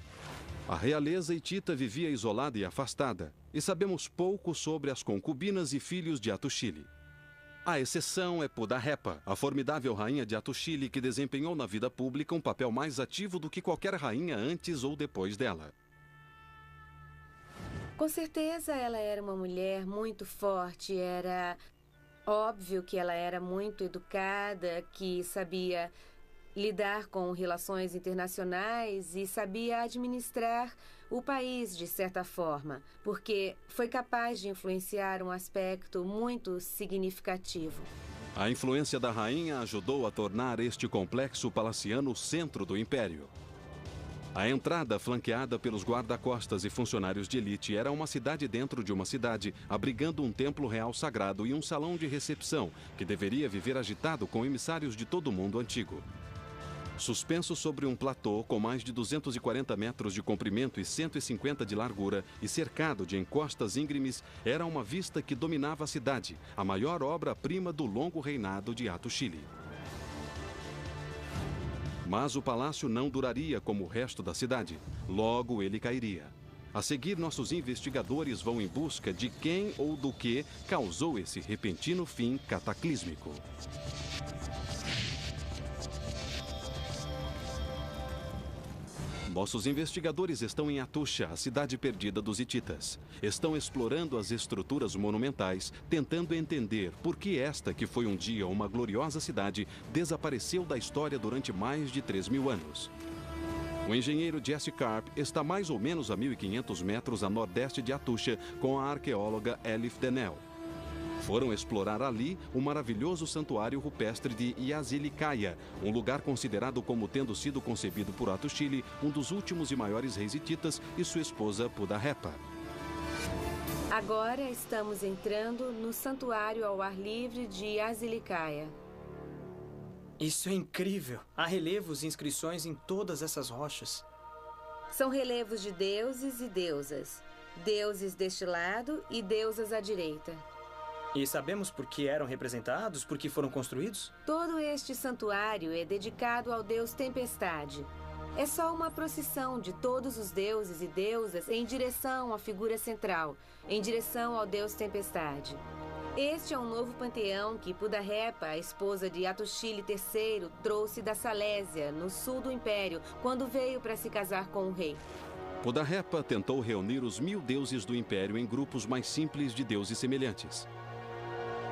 A realeza hitita vivia isolada e afastada, e sabemos pouco sobre as concubinas e filhos de Atushili. A exceção é Pudahepa, a formidável rainha de Atushili que desempenhou na vida pública um papel mais ativo do que qualquer rainha antes ou depois dela. Com certeza ela era uma mulher muito forte, era óbvio que ela era muito educada, que sabia lidar com relações internacionais e sabia administrar o país de certa forma, porque foi capaz de influenciar um aspecto muito significativo. A influência da rainha ajudou a tornar este complexo palaciano o centro do império. A entrada, flanqueada pelos guarda-costas e funcionários de elite, era uma cidade dentro de uma cidade, abrigando um templo real sagrado e um salão de recepção, que deveria viver agitado com emissários de todo o mundo antigo. Suspenso sobre um platô com mais de 240 metros de comprimento e 150 de largura e cercado de encostas íngremes, era uma vista que dominava a cidade, a maior obra-prima do longo reinado de Atushili. Mas o palácio não duraria como o resto da cidade. Logo ele cairia. A seguir, nossos investigadores vão em busca de quem ou do que causou esse repentino fim cataclísmico. Nossos investigadores estão em Atusha, a cidade perdida dos hititas. Estão explorando as estruturas monumentais, tentando entender por que esta, que foi um dia uma gloriosa cidade, desapareceu da história durante mais de 3.000 anos. O engenheiro Jesse Karp está mais ou menos a 1.500 metros a nordeste de Atusha com a arqueóloga Elif Denel. Foram explorar ali o maravilhoso santuário rupestre de Yazilikaya, um lugar considerado como tendo sido concebido por Atushili, um dos últimos e maiores reis hititas, e sua esposa Pudahepa. Agora estamos entrando no santuário ao ar livre de Yazilikaya. Isso é incrível! Há relevos e inscrições em todas essas rochas. São relevos de deuses e deusas. Deuses deste lado e deusas à direita. E sabemos por que eram representados, por que foram construídos? Todo este santuário é dedicado ao deus Tempestade. É só uma procissão de todos os deuses e deusas em direção à figura central, em direção ao deus Tempestade. Este é um novo panteão que Pudahepa, a esposa de Atushili III, trouxe da Salésia, no sul do Império, quando veio para se casar com o rei. Pudahepa tentou reunir os 1000 deuses do Império em grupos mais simples de deuses semelhantes.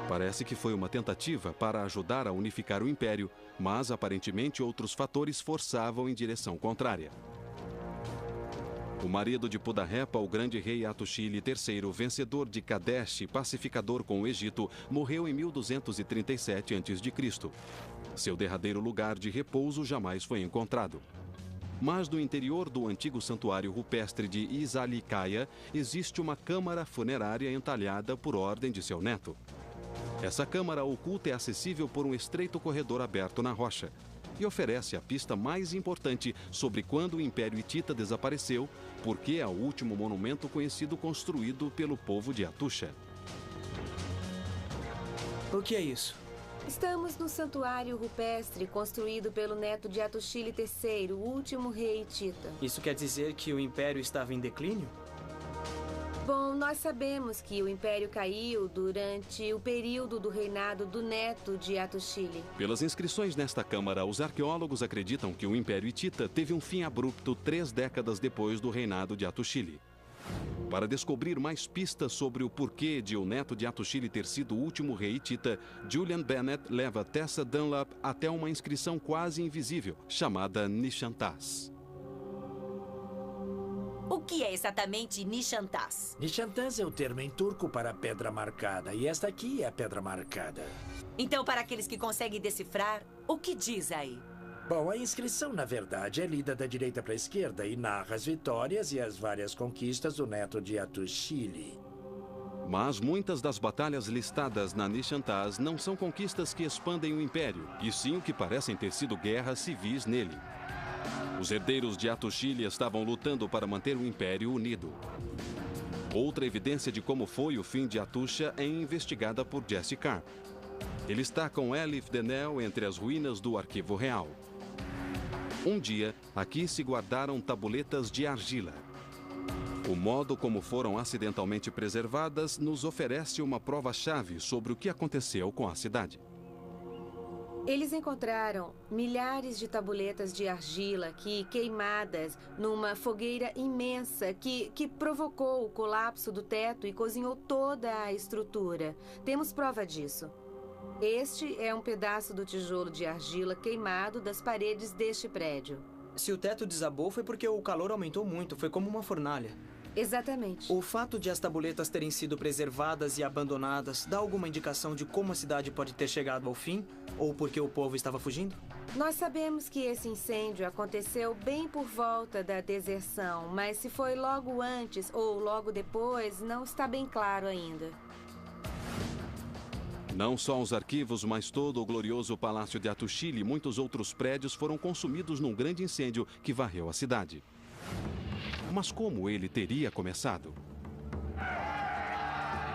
Parece que foi uma tentativa para ajudar a unificar o Império, mas aparentemente outros fatores forçavam em direção contrária. O marido de Pudahepa, o grande rei Atushili III, vencedor de Kadesh e pacificador com o Egito, morreu em 1237 a.C. Seu derradeiro lugar de repouso jamais foi encontrado. Mas no interior do antigo santuário rupestre de Yazilikaya existe uma câmara funerária entalhada por ordem de seu neto. Essa câmara oculta é acessível por um estreito corredor aberto na rocha e oferece a pista mais importante sobre quando o Império Hitita desapareceu, porque é o último monumento conhecido construído pelo povo de Atusha. O que é isso? Estamos no santuário rupestre construído pelo neto de Atushili III, o último rei hitita. Isso quer dizer que o Império estava em declínio? Bom, nós sabemos que o Império caiu durante o período do reinado do neto de Atushili. Pelas inscrições nesta câmara, os arqueólogos acreditam que o Império Hitita teve um fim abrupto 3 décadas depois do reinado de Atushili. Para descobrir mais pistas sobre o porquê de o neto de Atushili ter sido o último rei hitita, Julian Bennett leva Tessa Dunlap até uma inscrição quase invisível, chamada Nishantas. O que é exatamente Nishantas? Nishantas é o termo em turco para pedra marcada, e esta aqui é a pedra marcada. Então, para aqueles que conseguem decifrar, o que diz aí? Bom, a inscrição, na verdade, é lida da direita para a esquerda e narra as vitórias e as várias conquistas do neto de Atushili. Mas muitas das batalhas listadas na Nishantas não são conquistas que expandem o Império, e sim o que parecem ter sido guerras civis nele. Os herdeiros de Atushili estavam lutando para manter o Império unido. Outra evidência de como foi o fim de Atusha é investigada por Jesse Karp. Ele está com Elif Denel entre as ruínas do Arquivo Real. Um dia, aqui se guardaram tabuletas de argila. O modo como foram acidentalmente preservadas nos oferece uma prova-chave sobre o que aconteceu com a cidade. Eles encontraram milhares de tabuletas de argila queimadas numa fogueira imensa que provocou o colapso do teto e cozinhou toda a estrutura. Temos prova disso. Este é um pedaço do tijolo de argila queimado das paredes deste prédio. Se o teto desabou foi porque o calor aumentou muito, foi como uma fornalha. Exatamente. O fato de as tabuletas terem sido preservadas e abandonadas dá alguma indicação de como a cidade pode ter chegado ao fim? Ou porque o povo estava fugindo? Nós sabemos que esse incêndio aconteceu bem por volta da deserção, mas se foi logo antes ou logo depois, não está bem claro ainda. Não só os arquivos, mas todo o glorioso Palácio de Atushili e muitos outros prédios foram consumidos num grande incêndio que varreu a cidade. Mas como ele teria começado?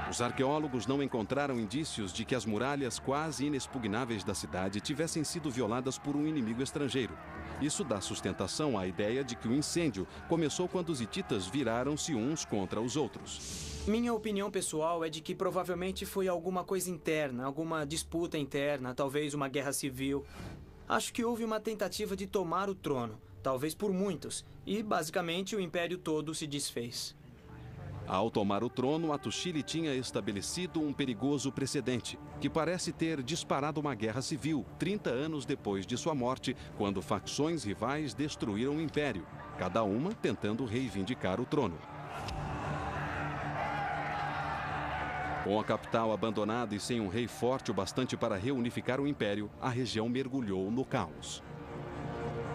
Os arqueólogos não encontraram indícios de que as muralhas quase inexpugnáveis da cidade tivessem sido violadas por um inimigo estrangeiro. Isso dá sustentação à ideia de que o incêndio começou quando os hititas viraram-se uns contra os outros. Minha opinião pessoal é de que provavelmente foi alguma coisa interna, alguma disputa interna, talvez uma guerra civil. Acho que houve uma tentativa de tomar o trono, talvez por muitos, e basicamente o império todo se desfez. Ao tomar o trono, Atushili tinha estabelecido um perigoso precedente, que parece ter disparado uma guerra civil 30 anos depois de sua morte, quando facções rivais destruíram o império, cada uma tentando reivindicar o trono. Com a capital abandonada e sem um rei forte o bastante para reunificar o império, a região mergulhou no caos.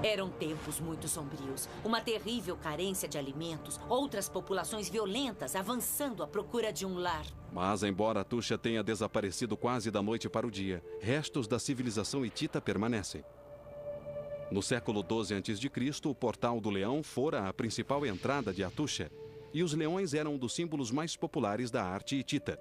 Eram tempos muito sombrios. Uma terrível carência de alimentos, outras populações violentas avançando à procura de um lar. Mas, embora Atusha tenha desaparecido quase da noite para o dia, restos da civilização hitita permanecem. No século XII a.C., o Portal do Leão fora a principal entrada de Atusha, e os leões eram um dos símbolos mais populares da arte hitita.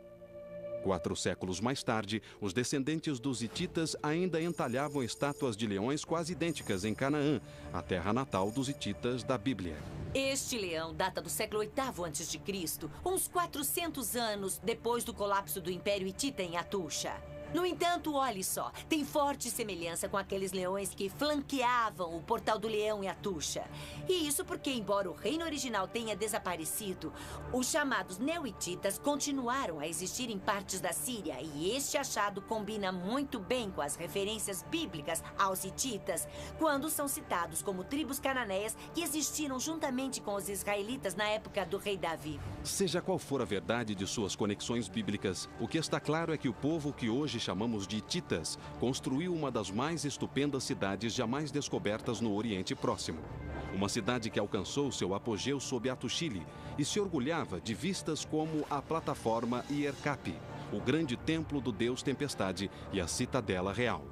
4 séculos mais tarde, os descendentes dos hititas ainda entalhavam estátuas de leões quase idênticas em Canaã, a terra natal dos hititas da Bíblia. Este leão data do século VIII a.C., uns 400 anos depois do colapso do Império Hitita em Atusha. No entanto, olhe só, tem forte semelhança com aqueles leões que flanqueavam o Portal do Leão em Atusha. E isso porque, embora o reino original tenha desaparecido, os chamados neo-hititas continuaram a existir em partes da Síria, e este achado combina muito bem com as referências bíblicas aos hititas, quando são citados como tribos cananeias que existiram juntamente com os israelitas na época do rei Davi. Seja qual for a verdade de suas conexões bíblicas, o que está claro é que o povo que hoje chamamos de hititas construiu uma das mais estupendas cidades jamais descobertas no Oriente Próximo. Uma cidade que alcançou seu apogeu sob Atushili e se orgulhava de vistas como a plataforma Ierkapi, o grande templo do deus Tempestade e a citadela real.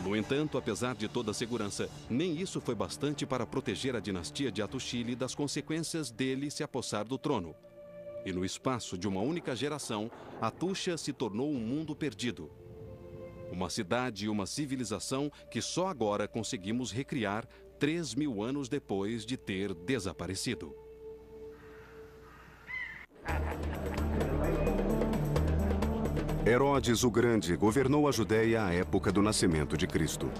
No entanto, apesar de toda a segurança, nem isso foi bastante para proteger a dinastia de Atushili das consequências dele se apossar do trono. E no espaço de uma única geração, Atusha se tornou um mundo perdido. Uma cidade e uma civilização que só agora conseguimos recriar 3.000 anos depois de ter desaparecido. Herodes o Grande governou a Judéia à época do nascimento de Cristo.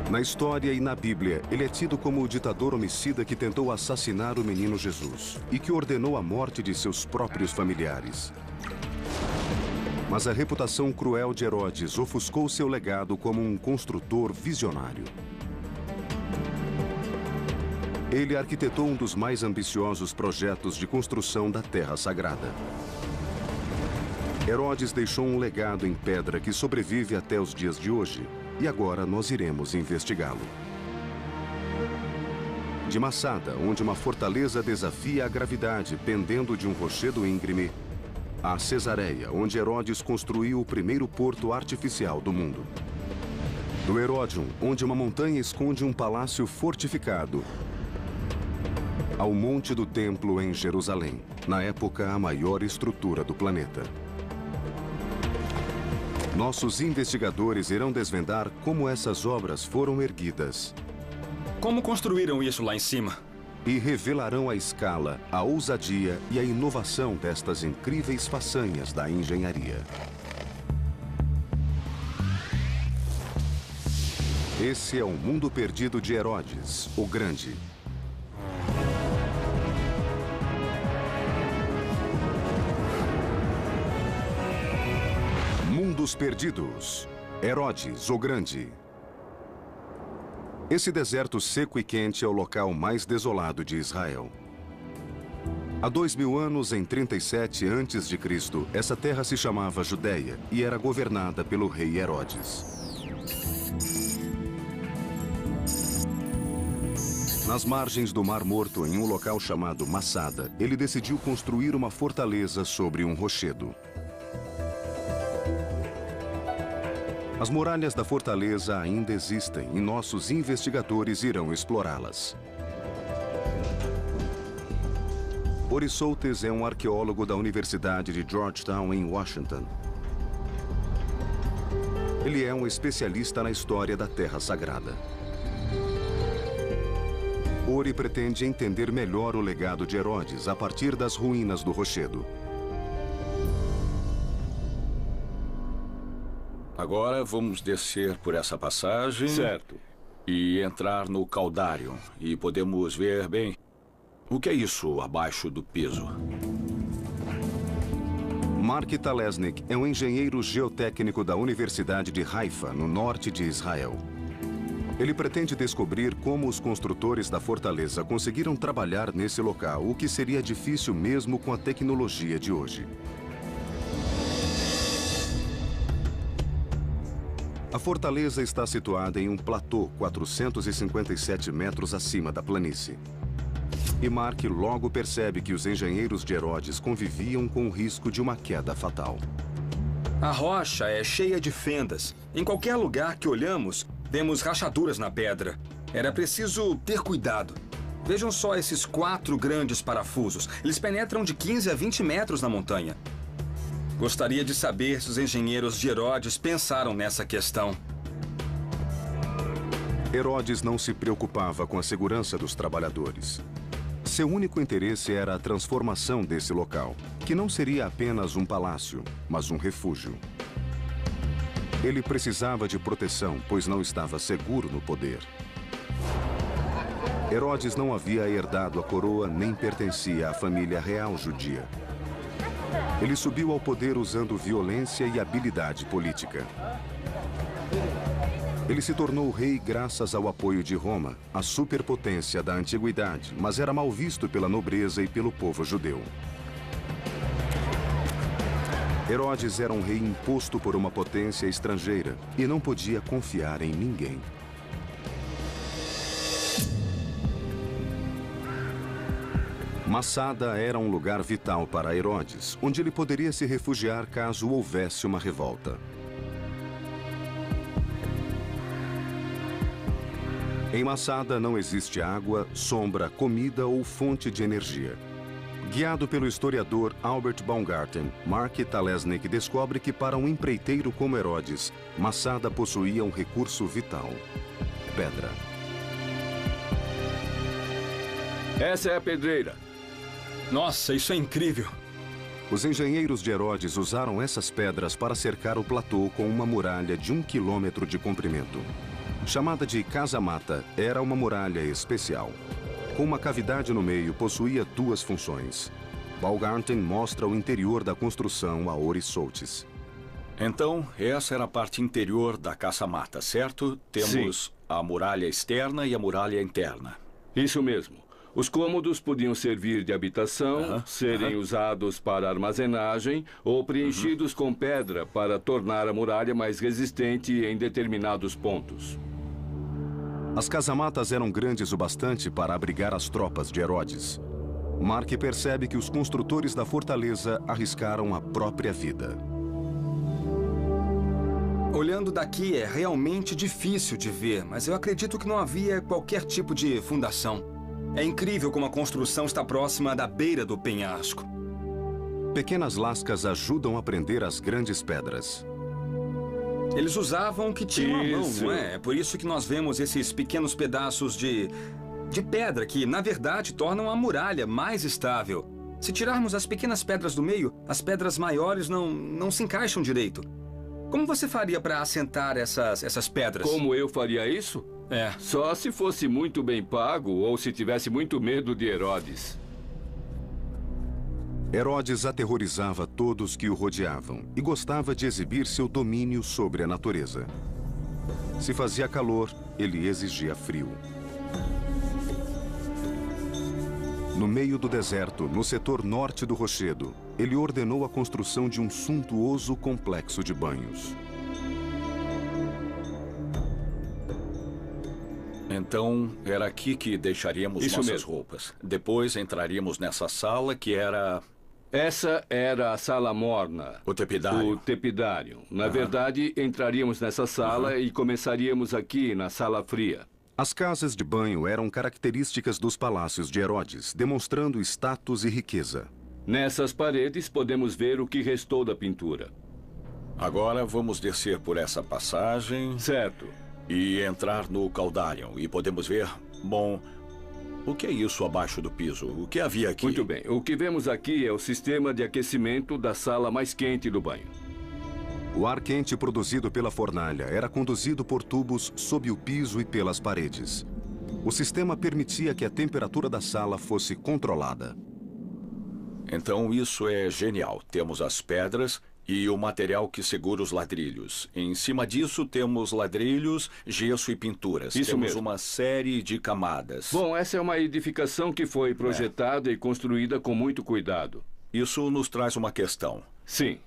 Na história e na Bíblia, ele é tido como o ditador homicida que tentou assassinar o menino Jesus e que ordenou a morte de seus próprios familiares. Mas a reputação cruel de Herodes ofuscou seu legado como um construtor visionário. Ele arquitetou um dos mais ambiciosos projetos de construção da Terra Sagrada. Herodes deixou um legado em pedra que sobrevive até os dias de hoje. E agora nós iremos investigá-lo. De Massada, onde uma fortaleza desafia a gravidade pendendo de um rochedo íngreme, a Cesareia, onde Herodes construiu o primeiro porto artificial do mundo. Do Heródion, onde uma montanha esconde um palácio fortificado, ao Monte do Templo em Jerusalém, na época a maior estrutura do planeta. Nossos investigadores irão desvendar como essas obras foram erguidas. Como construíram isso lá em cima? E revelarão a escala, a ousadia e a inovação destas incríveis façanhas da engenharia. Esse é o mundo perdido de Herodes, o Grande. Mundos Perdidos. Herodes, o Grande. Esse deserto seco e quente é o local mais desolado de Israel. Há 2000 anos, em 37 a.C., essa terra se chamava Judeia e era governada pelo rei Herodes. Nas margens do Mar Morto, em um local chamado Massada, ele decidiu construir uma fortaleza sobre um rochedo. As muralhas da fortaleza ainda existem e nossos investigadores irão explorá-las. Ori Soltes é um arqueólogo da Universidade de Georgetown, em Washington. Ele é um especialista na história da Terra Sagrada. Ori pretende entender melhor o legado de Herodes a partir das ruínas do rochedo. Agora vamos descer por essa passagem. Certo. E entrar no Caudário. E podemos ver bem o que é isso abaixo do piso. Mark Talesnik é um engenheiro geotécnico da Universidade de Haifa, no norte de Israel. Ele pretende descobrir como os construtores da fortaleza conseguiram trabalhar nesse local, o que seria difícil mesmo com a tecnologia de hoje. A fortaleza está situada em um platô 457 metros acima da planície. E Mark logo percebe que os engenheiros de Herodes conviviam com o risco de uma queda fatal. A rocha é cheia de fendas. Em qualquer lugar que olhamos, vemos rachaduras na pedra. Era preciso ter cuidado. Vejam só esses 4 grandes parafusos. Eles penetram de 15 a 20 metros na montanha. Gostaria de saber se os engenheiros de Herodes pensaram nessa questão. Herodes não se preocupava com a segurança dos trabalhadores. Seu único interesse era a transformação desse local, que não seria apenas um palácio, mas um refúgio. Ele precisava de proteção, pois não estava seguro no poder. Herodes não havia herdado a coroa nem pertencia à família real judia. Ele subiu ao poder usando violência e habilidade política. Ele se tornou rei graças ao apoio de Roma, a superpotência da antiguidade, mas era mal visto pela nobreza e pelo povo judeu. Herodes era um rei imposto por uma potência estrangeira e não podia confiar em ninguém. Massada era um lugar vital para Herodes, onde ele poderia se refugiar caso houvesse uma revolta. Em Massada não existe água, sombra, comida ou fonte de energia. Guiado pelo historiador Albert Baumgarten, Mark Talesnik descobre que para um empreiteiro como Herodes, Massada possuía um recurso vital: pedra. Essa é a pedreira. Nossa, isso é incrível. Os engenheiros de Herodes usaram essas pedras para cercar o platô com uma muralha de 1 quilômetro de comprimento. Chamada de casa-mata, era uma muralha especial. Com uma cavidade no meio, possuía 2 funções. Baumgarten mostra o interior da construção a Ori Soltes. Então, essa era a parte interior da casa-mata, certo? Temos Sim. A muralha externa e a muralha interna. Isso mesmo. Os cômodos podiam servir de habitação, serem usados para armazenagem ou preenchidos com pedra para tornar a muralha mais resistente em determinados pontos. As casamatas eram grandes o bastante para abrigar as tropas de Herodes. Mark percebe que os construtores da fortaleza arriscaram a própria vida. Olhando daqui é realmente difícil de ver, mas eu acredito que não havia qualquer tipo de fundação. É incrível como a construção está próxima da beira do penhasco. Pequenas lascas ajudam a prender as grandes pedras. Eles usavam o que tinham à mão, Isso. não é? É por isso que nós vemos esses pequenos pedaços de pedra que, na verdade, tornam a muralha mais estável. Se tirarmos as pequenas pedras do meio, as pedras maiores não se encaixam direito. Como você faria para assentar essas pedras? Como eu faria isso? É. Só se fosse muito bem pago ou se tivesse muito medo de Herodes. Herodes aterrorizava todos que o rodeavam e gostava de exibir seu domínio sobre a natureza. Se fazia calor, ele exigia frio. No meio do deserto, no setor norte do rochedo, ele ordenou a construção de um suntuoso complexo de banhos. Então, era aqui que deixaríamos Isso nossas mesmo. roupas. Depois entraríamos nessa sala que era Essa era a sala morna. o tepidário. O tepidário. Na verdade, entraríamos nessa sala e começaríamos aqui na sala fria. As casas de banho eram características dos palácios de Herodes, demonstrando status e riqueza. Nessas paredes podemos ver o que restou da pintura. Agora vamos descer por essa passagem Certo. e entrar no Caldarion. E podemos ver, bom, o que é isso abaixo do piso? O que havia aqui? Muito bem. O que vemos aqui é o sistema de aquecimento da sala mais quente do banho. O ar quente produzido pela fornalha era conduzido por tubos sob o piso e pelas paredes. O sistema permitia que a temperatura da sala fosse controlada. Então isso é genial. Temos as pedras e o material que segura os ladrilhos. Em cima disso temos ladrilhos, gesso e pinturas. Isso temos mesmo. uma série de camadas. Bom, essa é uma edificação que foi projetada e construída com muito cuidado. Isso nos traz uma questão. Sim.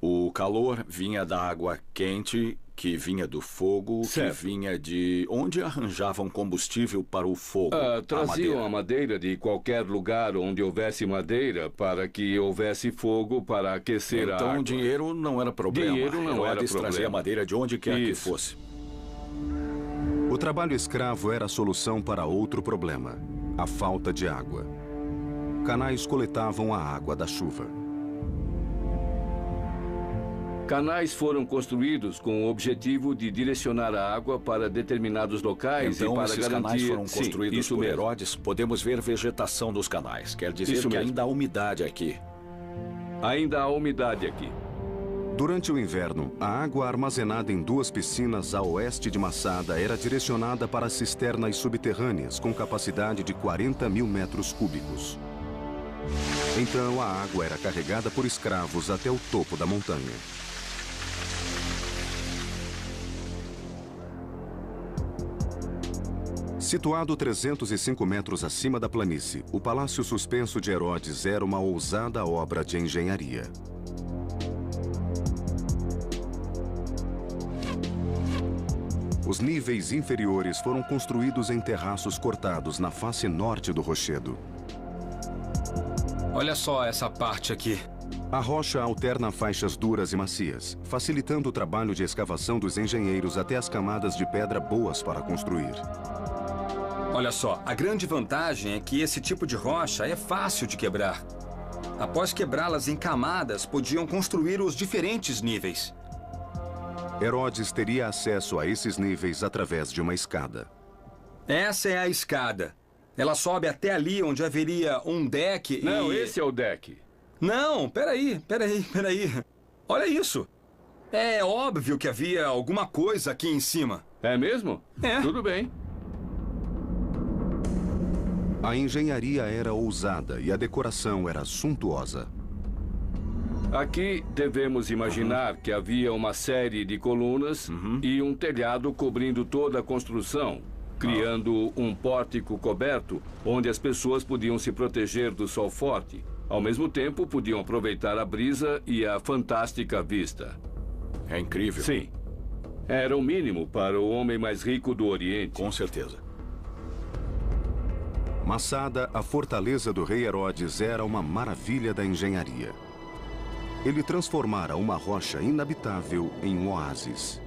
O calor vinha da água quente, que vinha do fogo, Certo. que vinha de onde arranjavam combustível para o fogo. Traziam a madeira de qualquer lugar onde houvesse madeira para que houvesse fogo para aquecer a Então água. dinheiro não era problema. Dinheiro não era Herodes trazia problema. madeira de onde quer que Isso. fosse. O trabalho escravo era a solução para outro problema: a falta de água. Canais coletavam a água da chuva. Canais foram construídos com o objetivo de direcionar a água para determinados locais Então e para esses garantir... canais foram Sim, construídos isso por mesmo. Herodes. Podemos ver vegetação dos canais. Quer dizer Isso que mesmo. ainda há umidade aqui. Ainda há umidade aqui. Durante o inverno, a água armazenada em 2 piscinas a oeste de Massada era direcionada para cisternas subterrâneas com capacidade de 40 mil metros cúbicos. Então, a água era carregada por escravos até o topo da montanha. Situado 305 metros acima da planície, o Palácio Suspenso de Herodes era uma ousada obra de engenharia. Os níveis inferiores foram construídos em terraços cortados na face norte do rochedo. Olha só essa parte aqui. A rocha alterna faixas duras e macias, facilitando o trabalho de escavação dos engenheiros até as camadas de pedra boas para construir. Olha só, a grande vantagem é que esse tipo de rocha é fácil de quebrar. Após quebrá-las em camadas, podiam construir os diferentes níveis. Herodes teria acesso a esses níveis através de uma escada. Essa é a escada. Ela sobe até ali onde haveria um deck e... Não, esse é o deck. Não, peraí. Olha isso. É óbvio que havia alguma coisa aqui em cima. É mesmo? É. Tudo bem. A engenharia era ousada e a decoração era suntuosa. Aqui devemos imaginar que havia uma série de colunas e um telhado cobrindo toda a construção, criando um pórtico coberto onde as pessoas podiam se proteger do sol forte. Ao mesmo tempo, podiam aproveitar a brisa e a fantástica vista. É incrível. Sim. Era o mínimo para o homem mais rico do Oriente. Com certeza. Massada, a fortaleza do rei Herodes, era uma maravilha da engenharia. Ele transformara uma rocha inabitável em um oásis.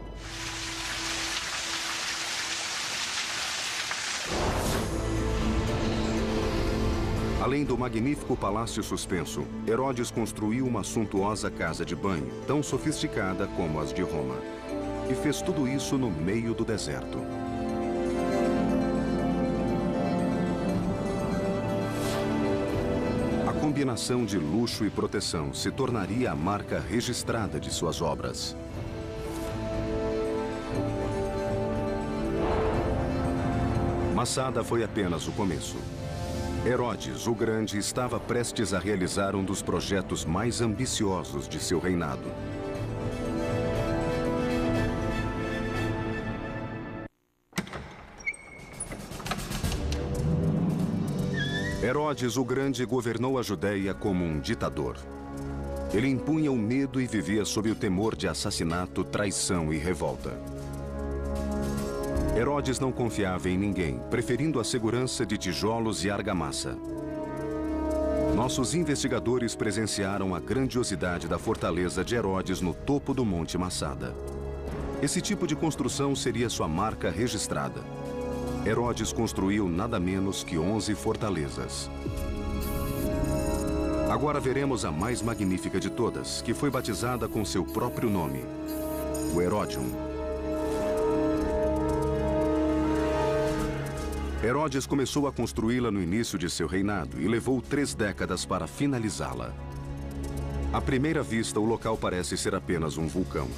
Além do magnífico palácio suspenso, Herodes construiu uma suntuosa casa de banho, tão sofisticada como as de Roma. E fez tudo isso no meio do deserto. A combinação de luxo e proteção se tornaria a marca registrada de suas obras. Massada foi apenas o começo. Herodes, o Grande, estava prestes a realizar um dos projetos mais ambiciosos de seu reinado. Herodes, o Grande, governou a Judéia como um ditador. Ele impunha o medo e vivia sob o temor de assassinato, traição e revolta. Herodes não confiava em ninguém, preferindo a segurança de tijolos e argamassa. Nossos investigadores presenciaram a grandiosidade da fortaleza de Herodes no topo do Monte Massada. Esse tipo de construção seria sua marca registrada. Herodes construiu nada menos que 11 fortalezas. Agora veremos a mais magnífica de todas, que foi batizada com seu próprio nome, o Heródium. Herodes começou a construí-la no início de seu reinado e levou 3 décadas para finalizá-la. À primeira vista, o local parece ser apenas um vulcão.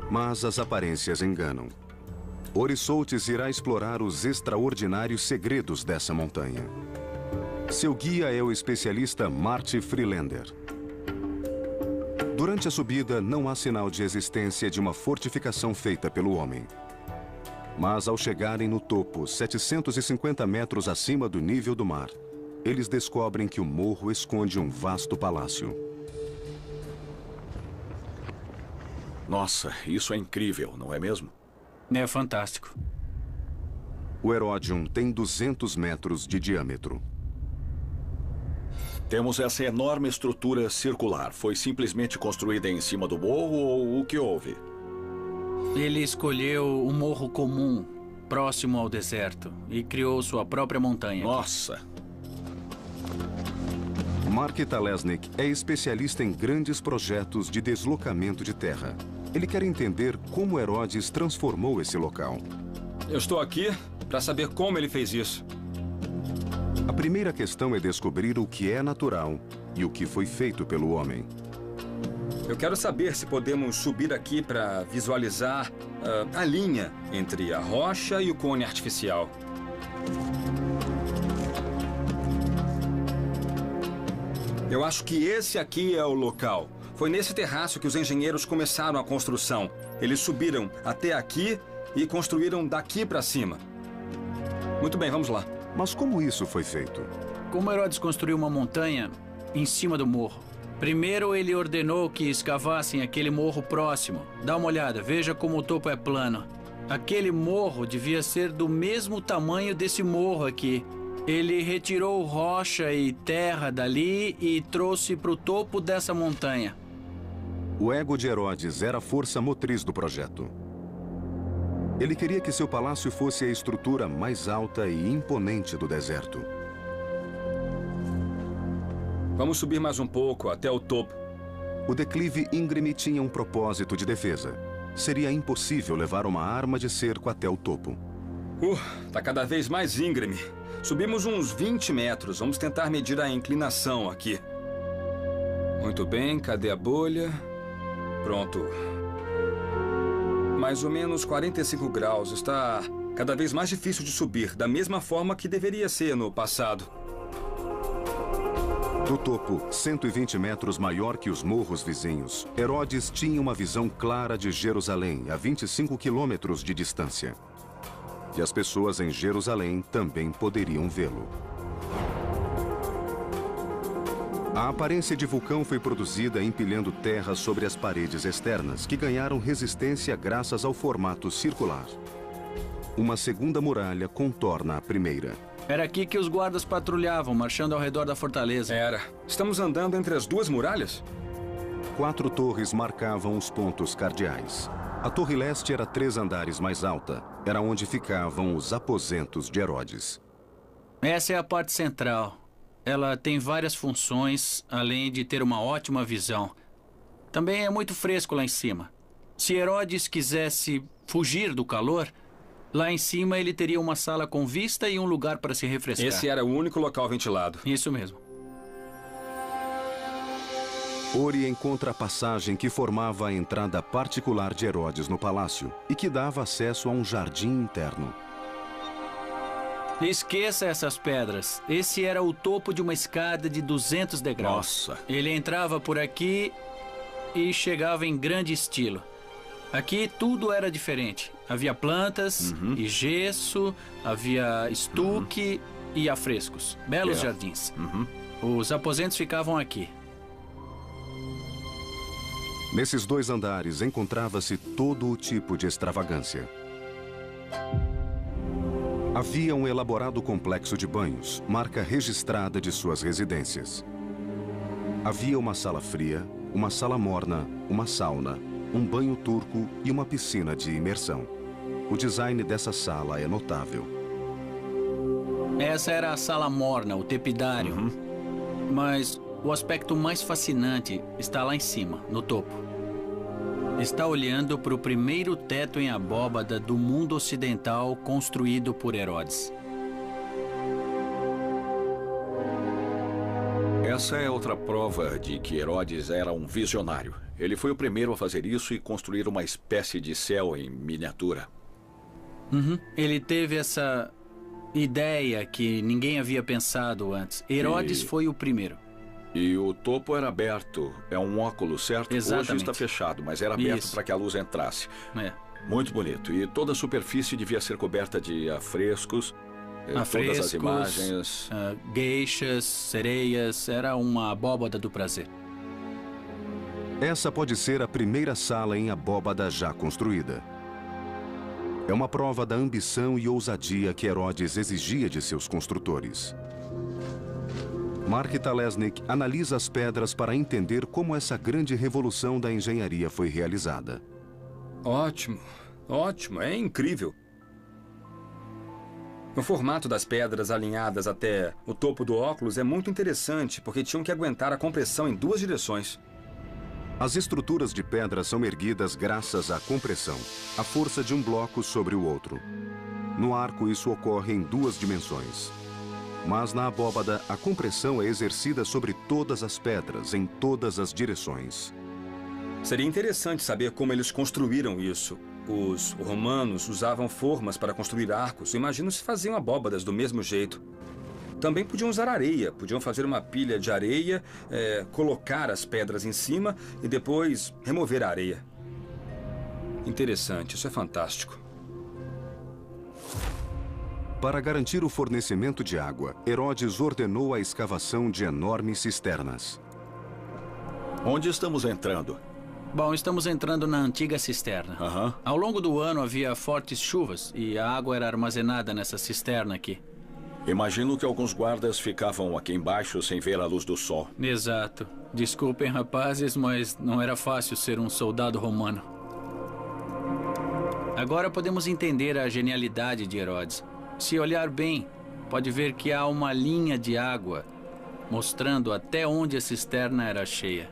Mas as aparências enganam. Orissoltes irá explorar os extraordinários segredos dessa montanha. Seu guia é o especialista Marty Freelander. Durante a subida, não há sinal de existência de uma fortificação feita pelo homem. Mas ao chegarem no topo, 750 metros acima do nível do mar, eles descobrem que o morro esconde um vasto palácio. Nossa, isso é incrível, não é mesmo? É fantástico. O Heródium tem 200 metros de diâmetro. Temos essa enorme estrutura circular. Foi simplesmente construída em cima do morro ou o que houve? Ele escolheu um morro comum, próximo ao deserto, e criou sua própria montanha. Nossa! Mark Talesnik é especialista em grandes projetos de deslocamento de terra. Ele quer entender como Herodes transformou esse local. Eu estou aqui para saber como ele fez isso. A primeira questão é descobrir o que é natural e o que foi feito pelo homem. Eu quero saber se podemos subir aqui para visualizar a linha entre a rocha e o cone artificial. Eu acho que esse aqui é o local. Foi nesse terraço que os engenheiros começaram a construção. Eles subiram até aqui e construíram daqui para cima. Muito bem, vamos lá. Mas como isso foi feito? Como Herodes construiu uma montanha em cima do morro? Primeiro, ele ordenou que escavassem aquele morro próximo. Dá uma olhada, veja como o topo é plano. Aquele morro devia ser do mesmo tamanho desse morro aqui. Ele retirou rocha e terra dali e trouxe para o topo dessa montanha. O ego de Herodes era a força motriz do projeto. Ele queria que seu palácio fosse a estrutura mais alta e imponente do deserto. Vamos subir mais um pouco, até o topo. O declive íngreme tinha um propósito de defesa. Seria impossível levar uma arma de cerco até o topo. Tá cada vez mais íngreme. Subimos uns 20 metros. Vamos tentar medir a inclinação aqui. Muito bem, cadê a bolha? Pronto. Mais ou menos 45 graus. Está cada vez mais difícil de subir, da mesma forma que deveria ser no passado. Do topo, 120 metros maior que os morros vizinhos, Herodes tinha uma visão clara de Jerusalém, a 25 quilômetros de distância. E as pessoas em Jerusalém também poderiam vê-lo. A aparência de vulcão foi produzida empilhando terra sobre as paredes externas, que ganharam resistência graças ao formato circular. Uma segunda muralha contorna a primeira. Era aqui que os guardas patrulhavam, marchando ao redor da fortaleza. Era. Estamos andando entre as duas muralhas? 4 torres marcavam os pontos cardeais. A torre leste era 3 andares mais alta. Era onde ficavam os aposentos de Herodes. Essa é a parte central. Ela tem várias funções, além de ter uma ótima visão. Também é muito fresco lá em cima. Se Herodes quisesse fugir do calor, lá em cima ele teria uma sala com vista e um lugar para se refrescar. Esse era o único local ventilado. Isso mesmo. Ori encontra a passagem que formava a entrada particular de Herodes no palácio e que dava acesso a um jardim interno. Esqueça essas pedras. Esse era o topo de uma escada de 200 degraus. Nossa. Ele entrava por aqui e chegava em grande estilo. Aqui tudo era diferente. Havia plantas e gesso, havia estuque e afrescos. Belos jardins. Os aposentos ficavam aqui. Nesses 2 andares encontrava-se todo o tipo de extravagância. Havia um elaborado complexo de banhos, marca registrada de suas residências. Havia uma sala fria, uma sala morna, uma sauna, um banho turco e uma piscina de imersão. O design dessa sala é notável. Essa era a sala morna, o tepidário. Mas o aspecto mais fascinante está lá em cima, no topo. Está olhando para o primeiro teto em abóbada do mundo ocidental construído por Herodes. Essa é outra prova de que Herodes era um visionário. Ele foi o primeiro a fazer isso e construir uma espécie de céu em miniatura. Ele teve essa ideia que ninguém havia pensado antes. Herodes foi o primeiro. E o topo era aberto. É um óculo, certo? Exatamente. Hoje está fechado, mas era aberto para que a luz entrasse. Muito bonito. E toda a superfície devia ser coberta de afrescos. Todas as imagens. Geishas, sereias. Era uma abóbada do prazer. Essa pode ser a primeira sala em abóbada já construída. É uma prova da ambição e ousadia que Herodes exigia de seus construtores. Mark Talesnik analisa as pedras para entender como essa grande revolução da engenharia foi realizada. Ótimo, ótimo, é incrível. O formato das pedras alinhadas até o topo do óculos é muito interessante, porque tinham que aguentar a compressão em 2 direções. As estruturas de pedra são erguidas graças à compressão, a força de um bloco sobre o outro. No arco, isso ocorre em 2 dimensões. Mas na abóbada, a compressão é exercida sobre todas as pedras, em todas as direções. Seria interessante saber como eles construíram isso. Os romanos usavam formas para construir arcos. Imagino se faziam abóbadas do mesmo jeito. Também podiam usar areia. Podiam fazer uma pilha de areia, colocar as pedras em cima e depois remover a areia. Interessante, isso é fantástico. Para garantir o fornecimento de água, Herodes ordenou a escavação de enormes cisternas. Onde estamos entrando? Bom, estamos entrando na antiga cisterna. Ao longo do ano havia fortes chuvas e a água era armazenada nessa cisterna aqui. Imagino que alguns guardas ficavam aqui embaixo sem ver a luz do sol. Exato. Desculpem, rapazes, mas não era fácil ser um soldado romano. Agora podemos entender a genialidade de Herodes. Se olhar bem, pode ver que há uma linha de água mostrando até onde a cisterna era cheia.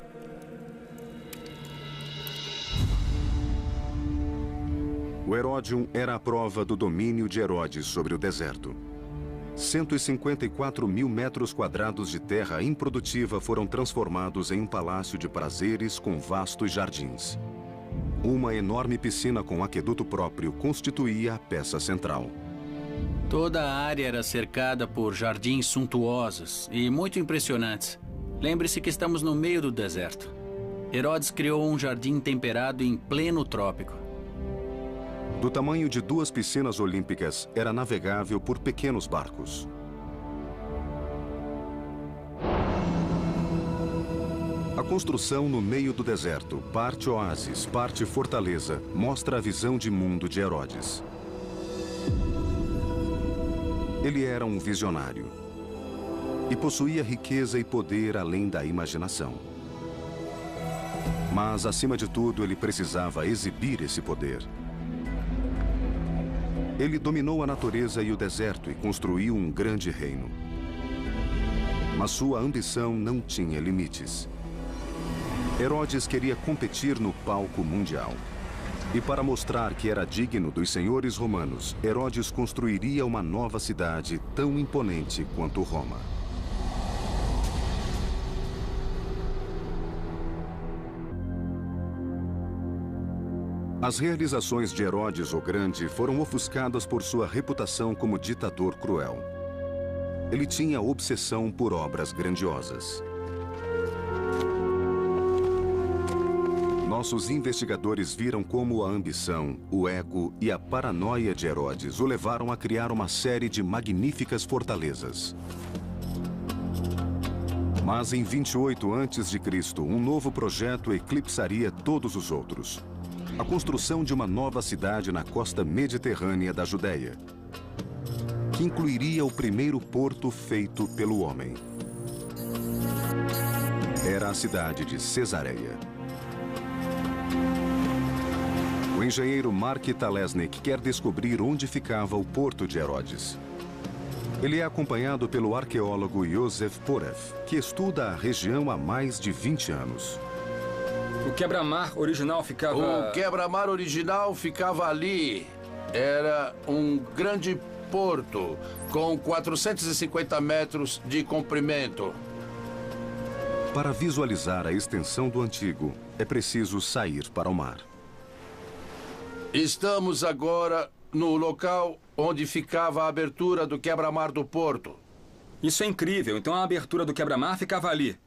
O Heródium era a prova do domínio de Herodes sobre o deserto. 154 mil metros quadrados de terra improdutiva foram transformados em um palácio de prazeres com vastos jardins. Uma enorme piscina com aqueduto próprio constituía a peça central. Toda a área era cercada por jardins suntuosos e muito impressionantes. Lembre-se que estamos no meio do deserto. Herodes criou um jardim temperado em pleno trópico. Do tamanho de 2 piscinas olímpicas, era navegável por pequenos barcos. A construção no meio do deserto, parte oásis, parte fortaleza, mostra a visão de mundo de Herodes. Ele era um visionário e possuía riqueza e poder além da imaginação. Mas, acima de tudo, ele precisava exibir esse poder. Ele dominou a natureza e o deserto e construiu um grande reino. Mas sua ambição não tinha limites. Herodes queria competir no palco mundial. E para mostrar que era digno dos senhores romanos, Herodes construiria uma nova cidade tão imponente quanto Roma. As realizações de Herodes o Grande foram ofuscadas por sua reputação como ditador cruel. Ele tinha obsessão por obras grandiosas. Nossos investigadores viram como a ambição, o ego e a paranoia de Herodes o levaram a criar uma série de magníficas fortalezas. Mas em 28 a.C., um novo projeto eclipsaria todos os outros. A construção de uma nova cidade na costa mediterrânea da Judéia, que incluiria o primeiro porto feito pelo homem. Era a cidade de Cesareia. O engenheiro Mark Talesnik quer descobrir onde ficava o porto de Herodes. Ele é acompanhado pelo arqueólogo Yosef Porev, que estuda a região há mais de 20 anos. O quebra-mar original ficava... O quebra-mar original ficava ali. Era um grande porto com 450 metros de comprimento. Para visualizar a extensão do antigo, é preciso sair para o mar. Estamos agora no local onde ficava a abertura do quebra-mar do porto. Isso é incrível. Então a abertura do quebra-mar ficava ali.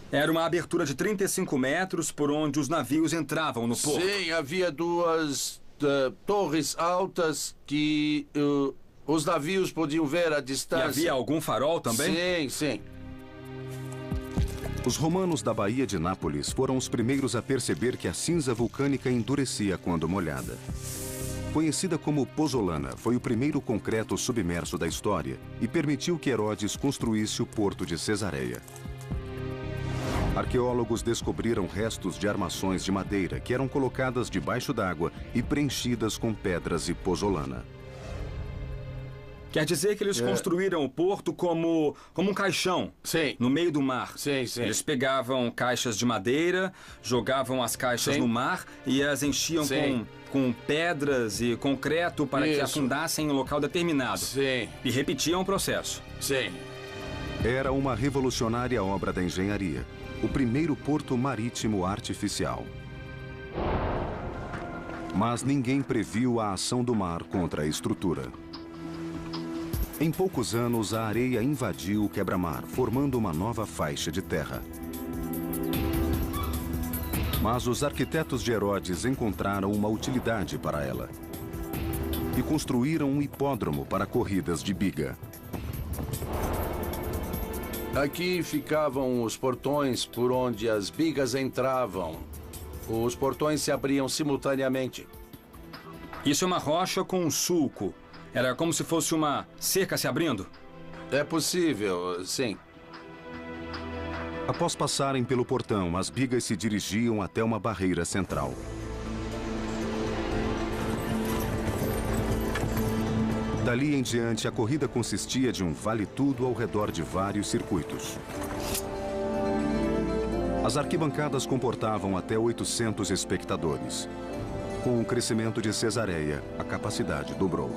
Era uma abertura de 35 metros por onde os navios entravam no porto. Sim, havia duas torres altas que os navios podiam ver à distância. E havia algum farol também? Sim, sim. Os romanos da Baía de Nápoles foram os primeiros a perceber que a cinza vulcânica endurecia quando molhada. Conhecida como pozzolana, foi o primeiro concreto submerso da história e permitiu que Herodes construísse o porto de Cesareia. Arqueólogos descobriram restos de armações de madeira que eram colocadas debaixo d'água e preenchidas com pedras e pozzolana. Quer dizer que eles construíram o porto como um caixão. Sim. No meio do mar. Sim, sim. Eles pegavam caixas de madeira, jogavam as caixas no mar e as enchiam com pedras e concreto para que afundassem em um local determinado. Sim. E repetiam o processo. Sim. Era uma revolucionária obra da engenharia. O primeiro porto marítimo artificial. Mas ninguém previu a ação do mar contra a estrutura. Em poucos anos, a areia invadiu o quebra-mar, formando uma nova faixa de terra. Mas os arquitetos de Herodes encontraram uma utilidade para ela. E construíram um hipódromo para corridas de biga. Aqui ficavam os portões por onde as bigas entravam. Os portões se abriam simultaneamente. Isso é uma rocha com um sulco. Era como se fosse uma cerca se abrindo? É possível, sim. Após passarem pelo portão, as bigas se dirigiam até uma barreira central. Dali em diante, a corrida consistia de um vale-tudo ao redor de vários circuitos. As arquibancadas comportavam até 800 espectadores. Com o crescimento de Cesareia, a capacidade dobrou.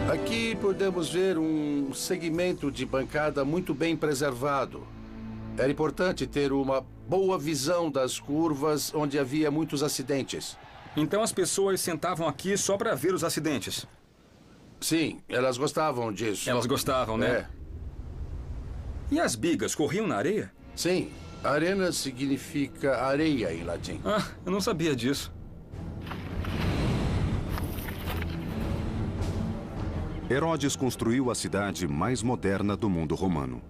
Aqui podemos ver um segmento de bancada muito bem preservado. Era importante ter uma boa visão das curvas onde havia muitos acidentes. Então as pessoas sentavam aqui só para ver os acidentes? Sim, elas gostavam disso. Elas gostavam, né? É. E as bigas corriam na areia? Sim. Arena significa areia em latim. Ah, eu não sabia disso. Herodes construiu a cidade mais moderna do mundo romano.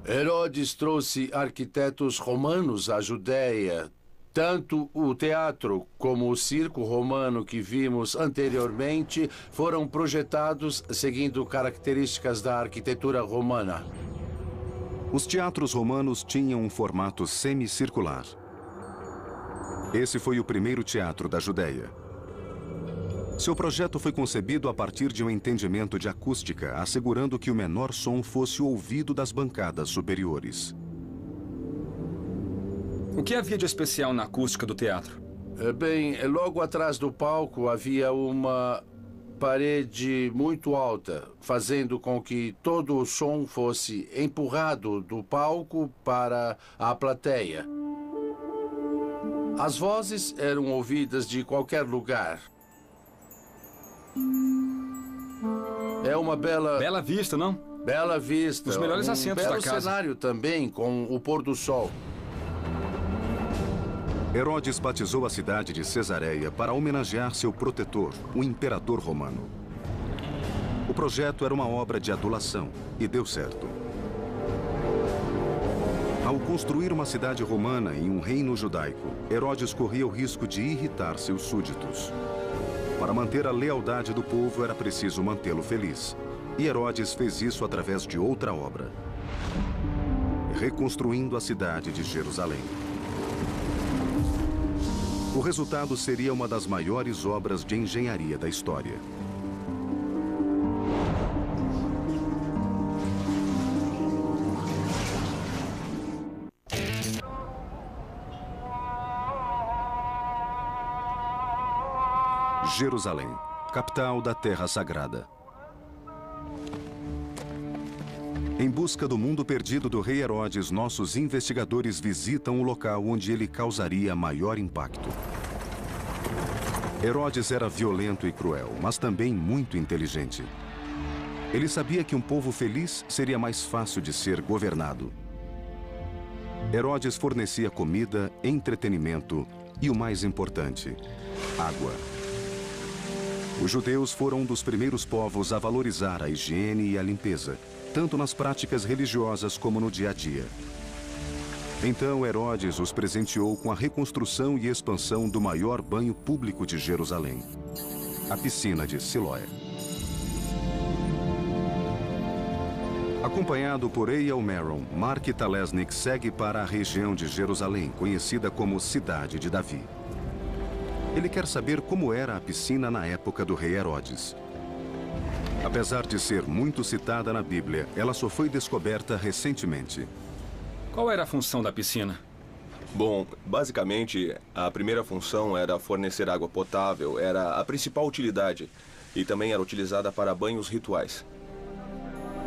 Herodes trouxe arquitetos romanos à Judéia. Tanto o teatro como o circo romano que vimos anteriormente foram projetados seguindo características da arquitetura romana. Os teatros romanos tinham um formato semicircular. Esse foi o primeiro teatro da Judéia. Seu projeto foi concebido a partir de um entendimento de acústica, assegurando que o menor som fosse o ouvido das bancadas superiores. O que havia de especial na acústica do teatro? Bem, logo atrás do palco havia uma parede muito alta, fazendo com que todo o som fosse empurrado do palco para a plateia. As vozes eram ouvidas de qualquer lugar. É uma bela... Bela vista, não? Bela vista. Os melhores assentos da casa. Belo cenário também, com o pôr do sol. Herodes batizou a cidade de Cesareia para homenagear seu protetor, o imperador romano. O projeto era uma obra de adulação e deu certo. Ao construir uma cidade romana em um reino judaico, Herodes corria o risco de irritar seus súditos. Para manter a lealdade do povo era preciso mantê-lo feliz. E Herodes fez isso através de outra obra: reconstruindo a cidade de Jerusalém. O resultado seria uma das maiores obras de engenharia da história. Jerusalém, capital da Terra Sagrada. Em busca do mundo perdido do rei Herodes, nossos investigadores visitam o local onde ele causaria maior impacto. Herodes era violento e cruel, mas também muito inteligente. Ele sabia que um povo feliz seria mais fácil de ser governado. Herodes fornecia comida, entretenimento e, o mais importante, água. Os judeus foram um dos primeiros povos a valorizar a higiene e a limpeza, tanto nas práticas religiosas como no dia a dia. Então Herodes os presenteou com a reconstrução e expansão do maior banho público de Jerusalém, a piscina de Siloé. Acompanhado por Eyal Meron, Mark Talesnik segue para a região de Jerusalém, conhecida como Cidade de Davi. Ele quer saber como era a piscina na época do rei Herodes. Apesar de ser muito citada na Bíblia, ela só foi descoberta recentemente. Qual era a função da piscina? Bom, basicamente, a primeira função era fornecer água potável, era a principal utilidade, e também era utilizada para banhos rituais.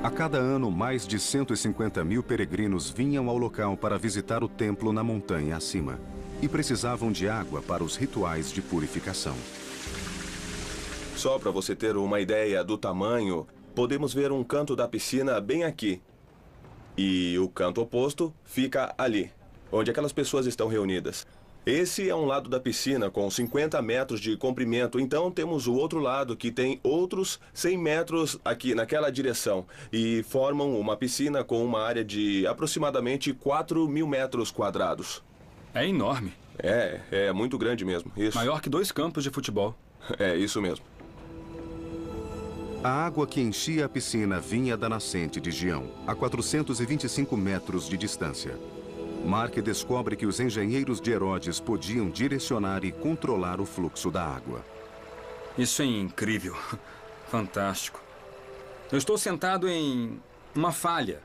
A cada ano, mais de 150 mil peregrinos vinham ao local para visitar o templo na montanha acima, e precisavam de água para os rituais de purificação. Só para você ter uma ideia do tamanho, podemos ver um canto da piscina bem aqui. E o canto oposto fica ali, onde aquelas pessoas estão reunidas. Esse é um lado da piscina com 50 metros de comprimento, então temos o outro lado que tem outros 100 metros aqui naquela direção. E formam uma piscina com uma área de aproximadamente 4.000 metros quadrados. É enorme. É muito grande mesmo, isso. Maior que 2 campos de futebol. É, isso mesmo. A água que enchia a piscina vinha da nascente de Gião, a 425 metros de distância. Mark descobre que os engenheiros de Herodes podiam direcionar e controlar o fluxo da água. Isso é incrível. Fantástico. Eu estou sentado em uma falha,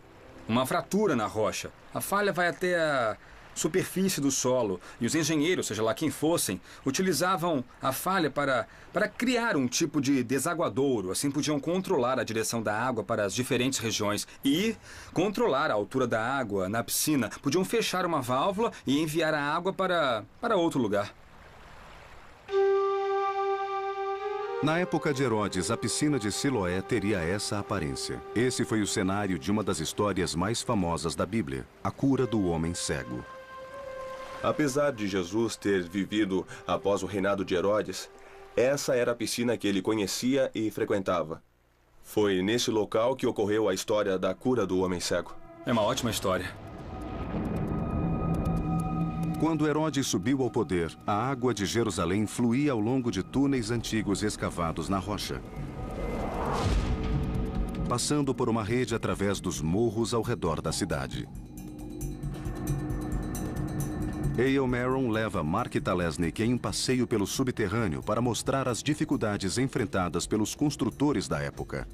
uma fratura na rocha. A falha vai até a superfície do solo, e os engenheiros, seja lá quem fossem, utilizavam a falha para criar um tipo de desaguadouro. Assim podiam controlar a direção da água para as diferentes regiões e controlar a altura da água na piscina. Podiam fechar uma válvula e enviar a água para outro lugar. Na época de Herodes, a piscina de Siloé teria essa aparência. Esse foi o cenário de uma das histórias mais famosas da Bíblia, a cura do homem cego. Apesar de Jesus ter vivido após o reinado de Herodes, essa era a piscina que ele conhecia e frequentava. Foi nesse local que ocorreu a história da cura do homem cego. É uma ótima história. Quando Herodes subiu ao poder, a água de Jerusalém fluía ao longo de túneis antigos escavados na rocha, passando por uma rede através dos morros ao redor da cidade. Eilmeron leva Mark Talesnik em um passeio pelo subterrâneo para mostrar as dificuldades enfrentadas pelos construtores da época.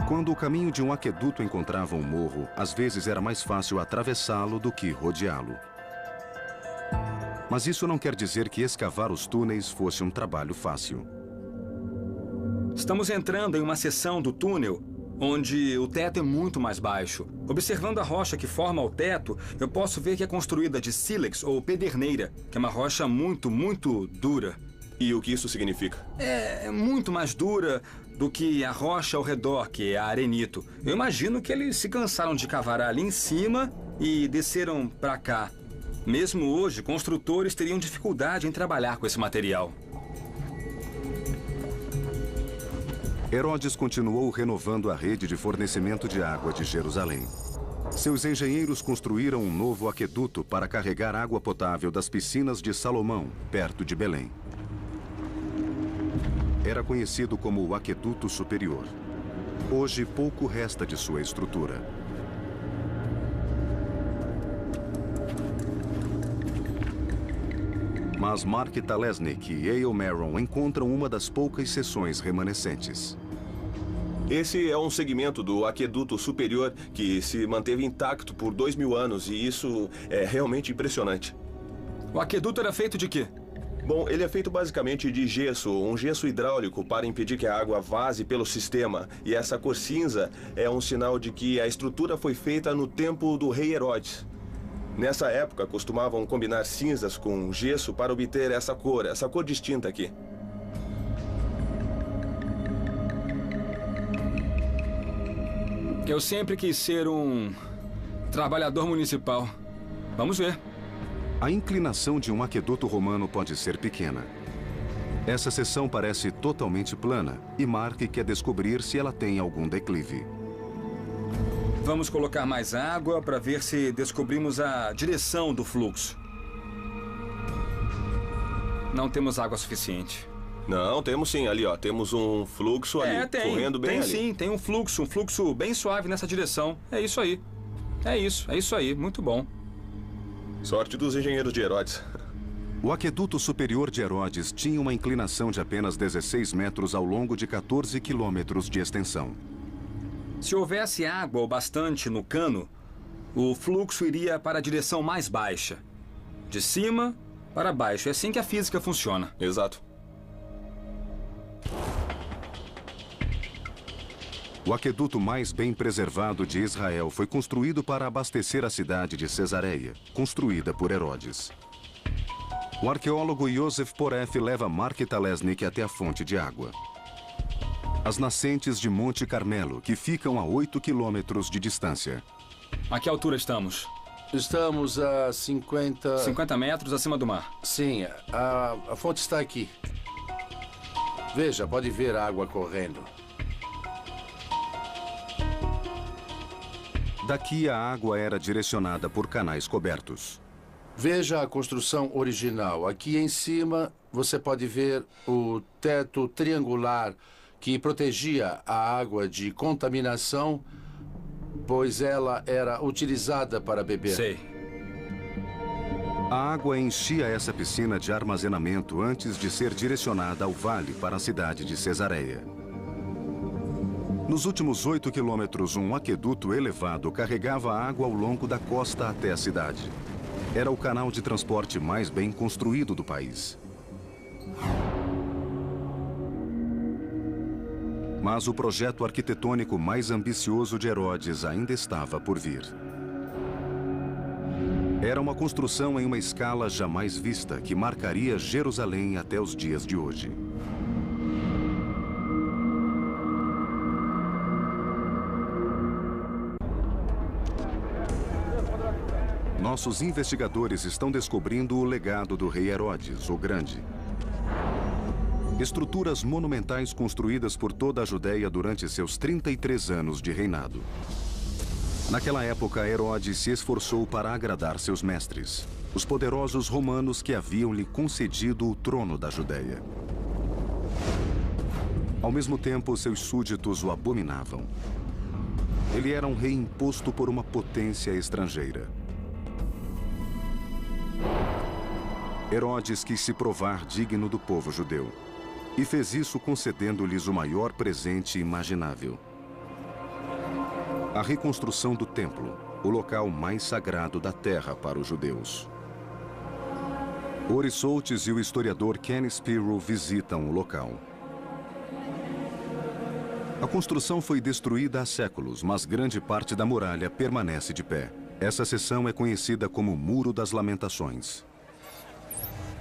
Quando o caminho de um aqueduto encontrava um morro, às vezes era mais fácil atravessá-lo do que rodeá-lo. Mas isso não quer dizer que escavar os túneis fosse um trabalho fácil. Estamos entrando em uma seção do túnel onde o teto é muito mais baixo. Observando a rocha que forma o teto, eu posso ver que é construída de sílex ou pederneira, que é uma rocha muito dura. E o que isso significa? É muito mais dura do que a rocha ao redor, que é a arenito. Eu imagino que eles se cansaram de cavar ali em cima e desceram para cá. Mesmo hoje, construtores teriam dificuldade em trabalhar com esse material. Herodes continuou renovando a rede de fornecimento de água de Jerusalém. Seus engenheiros construíram um novo aqueduto para carregar água potável das piscinas de Salomão, perto de Belém. Era conhecido como o Aqueduto Superior. Hoje, pouco resta de sua estrutura. Mas Mark Talesnik e Eilmeron encontram uma das poucas seções remanescentes. Esse é um segmento do Aqueduto Superior que se manteve intacto por 2000 anos e isso é realmente impressionante. O aqueduto era feito de quê? Bom, ele é feito basicamente de gesso, um gesso hidráulico para impedir que a água vaze pelo sistema. E essa cor cinza é um sinal de que a estrutura foi feita no tempo do rei Herodes. Nessa época, costumavam combinar cinzas com gesso para obter essa cor distinta aqui. Eu sempre quis ser um trabalhador municipal. Vamos ver. A inclinação de um aqueduto romano pode ser pequena. Essa seção parece totalmente plana e Mark quer descobrir se ela tem algum declive. Vamos colocar mais água para ver se descobrimos a direção do fluxo. Não temos água suficiente. Não, temos sim. Ali, ó, temos um fluxo ali, correndo bem ali. Sim, tem um fluxo bem suave nessa direção. É isso aí. É isso aí. Muito bom. Sorte dos engenheiros de Herodes. O aqueduto superior de Herodes tinha uma inclinação de apenas 16 metros ao longo de 14 quilômetros de extensão. Se houvesse água o bastante no cano, o fluxo iria para a direção mais baixa. De cima para baixo. É assim que a física funciona. Exato. O aqueduto mais bem preservado de Israel foi construído para abastecer a cidade de Cesareia, construída por Herodes. O arqueólogo Yosef Poref leva Mark Talesnik até a fonte de água. As nascentes de Monte Carmelo, que ficam a 8 quilômetros de distância. A que altura estamos? Estamos a 50... 50 metros acima do mar. Sim, a fonte está aqui. Veja, pode ver a água correndo. Daqui a água era direcionada por canais cobertos. Veja a construção original. Aqui em cima você pode ver o teto triangular que protegia a água de contaminação, pois ela era utilizada para beber. Sei. A água enchia essa piscina de armazenamento antes de ser direcionada ao vale para a cidade de Cesareia. Nos últimos 8 quilômetros, um aqueduto elevado carregava água ao longo da costa até a cidade. Era o canal de transporte mais bem construído do país. Mas o projeto arquitetônico mais ambicioso de Herodes ainda estava por vir. Era uma construção em uma escala jamais vista que marcaria Jerusalém até os dias de hoje. Nossos investigadores estão descobrindo o legado do rei Herodes, o Grande. Estruturas monumentais construídas por toda a Judéia durante seus 33 anos de reinado. Naquela época, Herodes se esforçou para agradar seus mestres, os poderosos romanos que haviam lhe concedido o trono da Judéia. Ao mesmo tempo, seus súditos o abominavam. Ele era um rei imposto por uma potência estrangeira. Herodes quis se provar digno do povo judeu e fez isso concedendo-lhes o maior presente imaginável: a reconstrução do templo, o local mais sagrado da terra para os judeus. Ori Soates e o historiador Ken Spiro visitam o local. A construção foi destruída há séculos, mas grande parte da muralha permanece de pé. Essa seção é conhecida como Muro das Lamentações.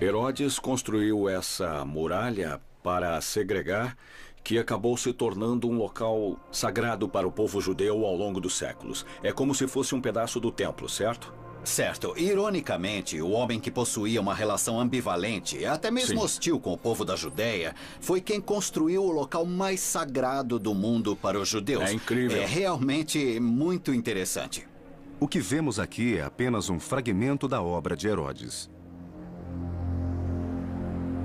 Herodes construiu essa muralha para segregar, que acabou se tornando um local sagrado para o povo judeu ao longo dos séculos. É como se fosse um pedaço do templo, certo? Certo. Ironicamente, o homem que possuía uma relação ambivalente, até mesmo Sim. hostil com o povo da Judéia, foi quem construiu o local mais sagrado do mundo para os judeus. É incrível. É realmente muito interessante. O que vemos aqui é apenas um fragmento da obra de Herodes.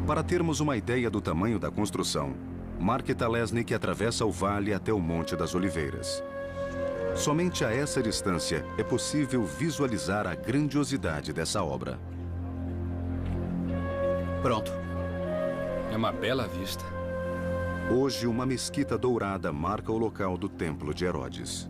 Para termos uma ideia do tamanho da construção, Mark Talesnik atravessa o vale até o Monte das Oliveiras. Somente a essa distância é possível visualizar a grandiosidade dessa obra. Pronto. É uma bela vista. Hoje, uma mesquita dourada marca o local do Templo de Herodes.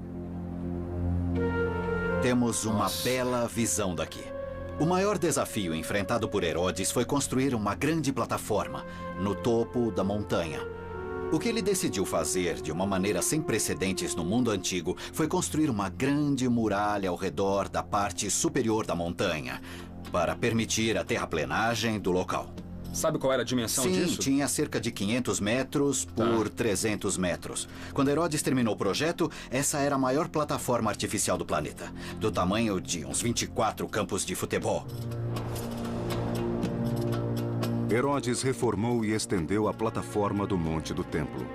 Temos uma bela visão daqui. O maior desafio enfrentado por Herodes foi construir uma grande plataforma no topo da montanha. O que ele decidiu fazer de uma maneira sem precedentes no mundo antigo foi construir uma grande muralha ao redor da parte superior da montanha para permitir a terraplenagem do local. Sabe qual era a dimensão disso? Sim, tinha cerca de 500 metros por 300 metros. Quando Herodes terminou o projeto, essa era a maior plataforma artificial do planeta, do tamanho de uns 24 campos de futebol. Herodes reformou e estendeu a plataforma do Monte do Templo.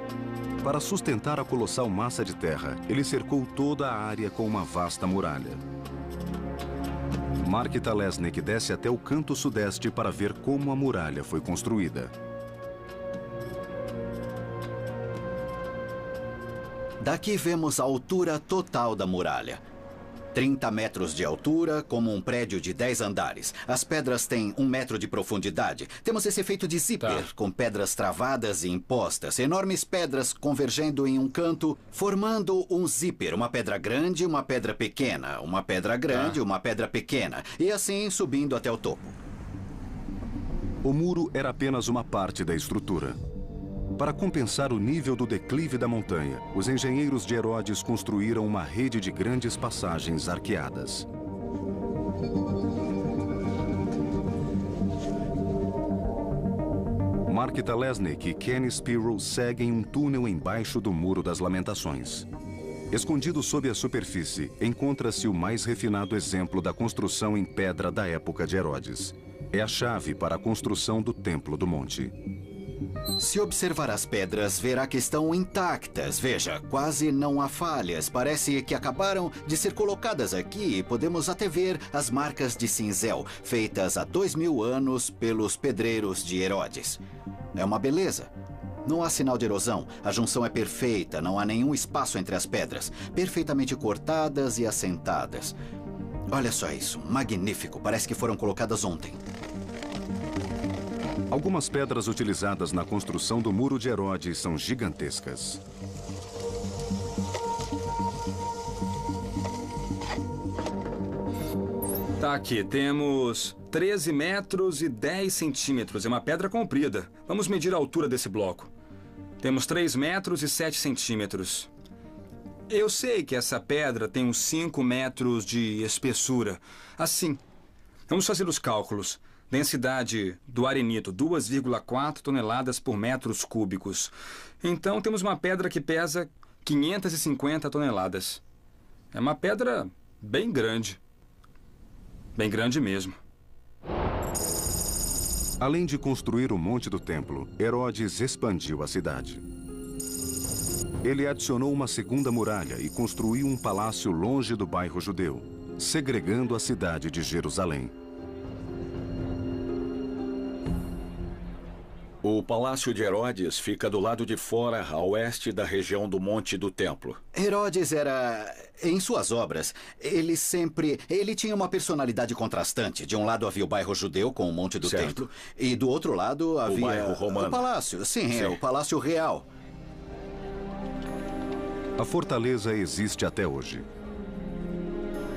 Para sustentar a colossal massa de terra, ele cercou toda a área com uma vasta muralha. Mark Talesnik desce até o canto sudeste para ver como a muralha foi construída. Daqui vemos a altura total da muralha. 30 metros de altura, como um prédio de 10 andares. As pedras têm 1 metro de profundidade. Temos esse efeito de zíper, com pedras travadas e impostas. Enormes pedras convergendo em um canto, formando um zíper. Uma pedra grande, uma pedra pequena. Uma pedra grande, uma pedra pequena. E assim subindo até o topo. O muro era apenas uma parte da estrutura. Para compensar o nível do declive da montanha, os engenheiros de Herodes construíram uma rede de grandes passagens arqueadas. Mark Talesnik e Ken Spiro seguem um túnel embaixo do Muro das Lamentações. Escondido sob a superfície, encontra-se o mais refinado exemplo da construção em pedra da época de Herodes. É a chave para a construção do Templo do Monte. Se observar as pedras, verá que estão intactas. Veja, quase não há falhas. Parece que acabaram de ser colocadas aqui e podemos até ver as marcas de cinzel, feitas há 2000 anos pelos pedreiros de Herodes. É uma beleza. Não há sinal de erosão. A junção é perfeita, não há nenhum espaço entre as pedras. Perfeitamente cortadas e assentadas. Olha só isso, magnífico. Parece que foram colocadas ontem. Algumas pedras utilizadas na construção do Muro de Herodes são gigantescas. Tá aqui, temos 13 metros e 10 centímetros. É uma pedra comprida. Vamos medir a altura desse bloco. Temos 3 metros e 7 centímetros. Eu sei que essa pedra tem uns 5 metros de espessura. Assim, vamos fazer os cálculos. Densidade do arenito, 2,4 toneladas por metros cúbicos. Então, temos uma pedra que pesa 550 toneladas. É uma pedra bem grande. Bem grande mesmo. Além de construir o Monte do Templo, Herodes expandiu a cidade. Ele adicionou uma segunda muralha e construiu um palácio longe do bairro judeu, segregando a cidade de Jerusalém. O Palácio de Herodes fica do lado de fora, a oeste da região do Monte do Templo. Herodes era... Em suas obras, ele tinha uma personalidade contrastante. De um lado havia o bairro judeu com o Monte do Templo, e do outro lado havia... O bairro romano. O palácio, sim, o Palácio Real. A fortaleza existe até hoje.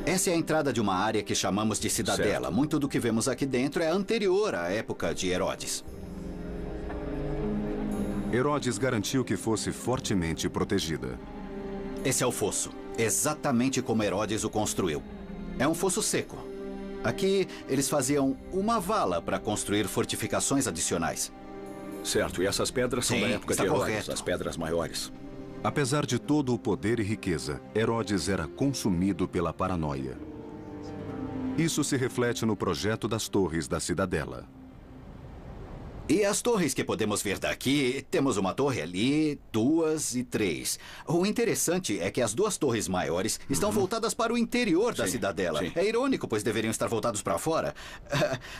Essa é a entrada de uma área que chamamos de cidadela. Muito do que vemos aqui dentro é anterior à época de Herodes. Herodes garantiu que fosse fortemente protegida. Esse é o fosso, exatamente como Herodes o construiu. É um fosso seco. Aqui, eles faziam uma vala para construir fortificações adicionais. Certo, e essas pedras são da época de Herodes, as pedras maiores. Apesar de todo o poder e riqueza, Herodes era consumido pela paranoia. Isso se reflete no projeto das torres da cidadela. E as torres que podemos ver daqui, temos uma torre ali, 2 e 3. O interessante é que as 2 torres maiores estão voltadas para o interior da cidadela. É irônico, pois deveriam estar voltados para fora.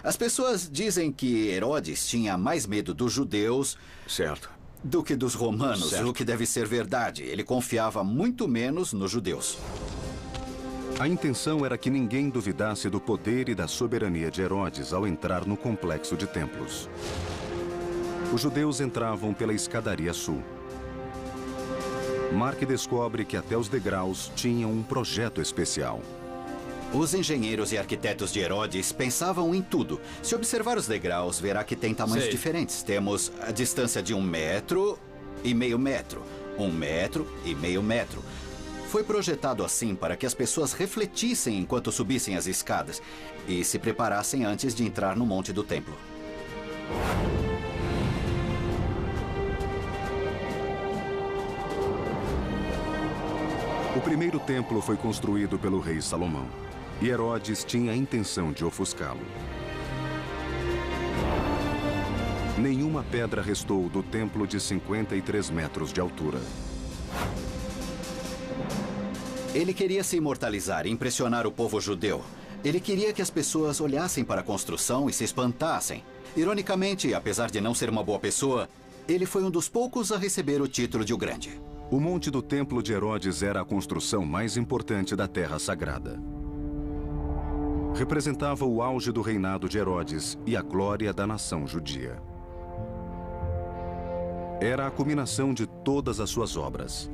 As pessoas dizem que Herodes tinha mais medo dos judeus do que dos romanos, o que deve ser verdade. Ele confiava muito menos nos judeus. A intenção era que ninguém duvidasse do poder e da soberania de Herodes ao entrar no complexo de templos. Os judeus entravam pela escadaria sul. Mark descobre que até os degraus tinham um projeto especial. Os engenheiros e arquitetos de Herodes pensavam em tudo. Se observar os degraus, verá que tem tamanhos diferentes. Temos a distância de 1,5 metros, 1,5 metros. Foi projetado assim para que as pessoas refletissem enquanto subissem as escadas e se preparassem antes de entrar no Monte do Templo. O primeiro templo foi construído pelo rei Salomão, e Herodes tinha a intenção de ofuscá-lo. Nenhuma pedra restou do templo de 53 metros de altura. Ele queria se imortalizar e impressionar o povo judeu. Ele queria que as pessoas olhassem para a construção e se espantassem. Ironicamente, apesar de não ser uma boa pessoa, ele foi um dos poucos a receber o título de o Grande. O Monte do Templo de Herodes era a construção mais importante da Terra Sagrada. Representava o auge do reinado de Herodes e a glória da nação judia. Era a culminação de todas as suas obras.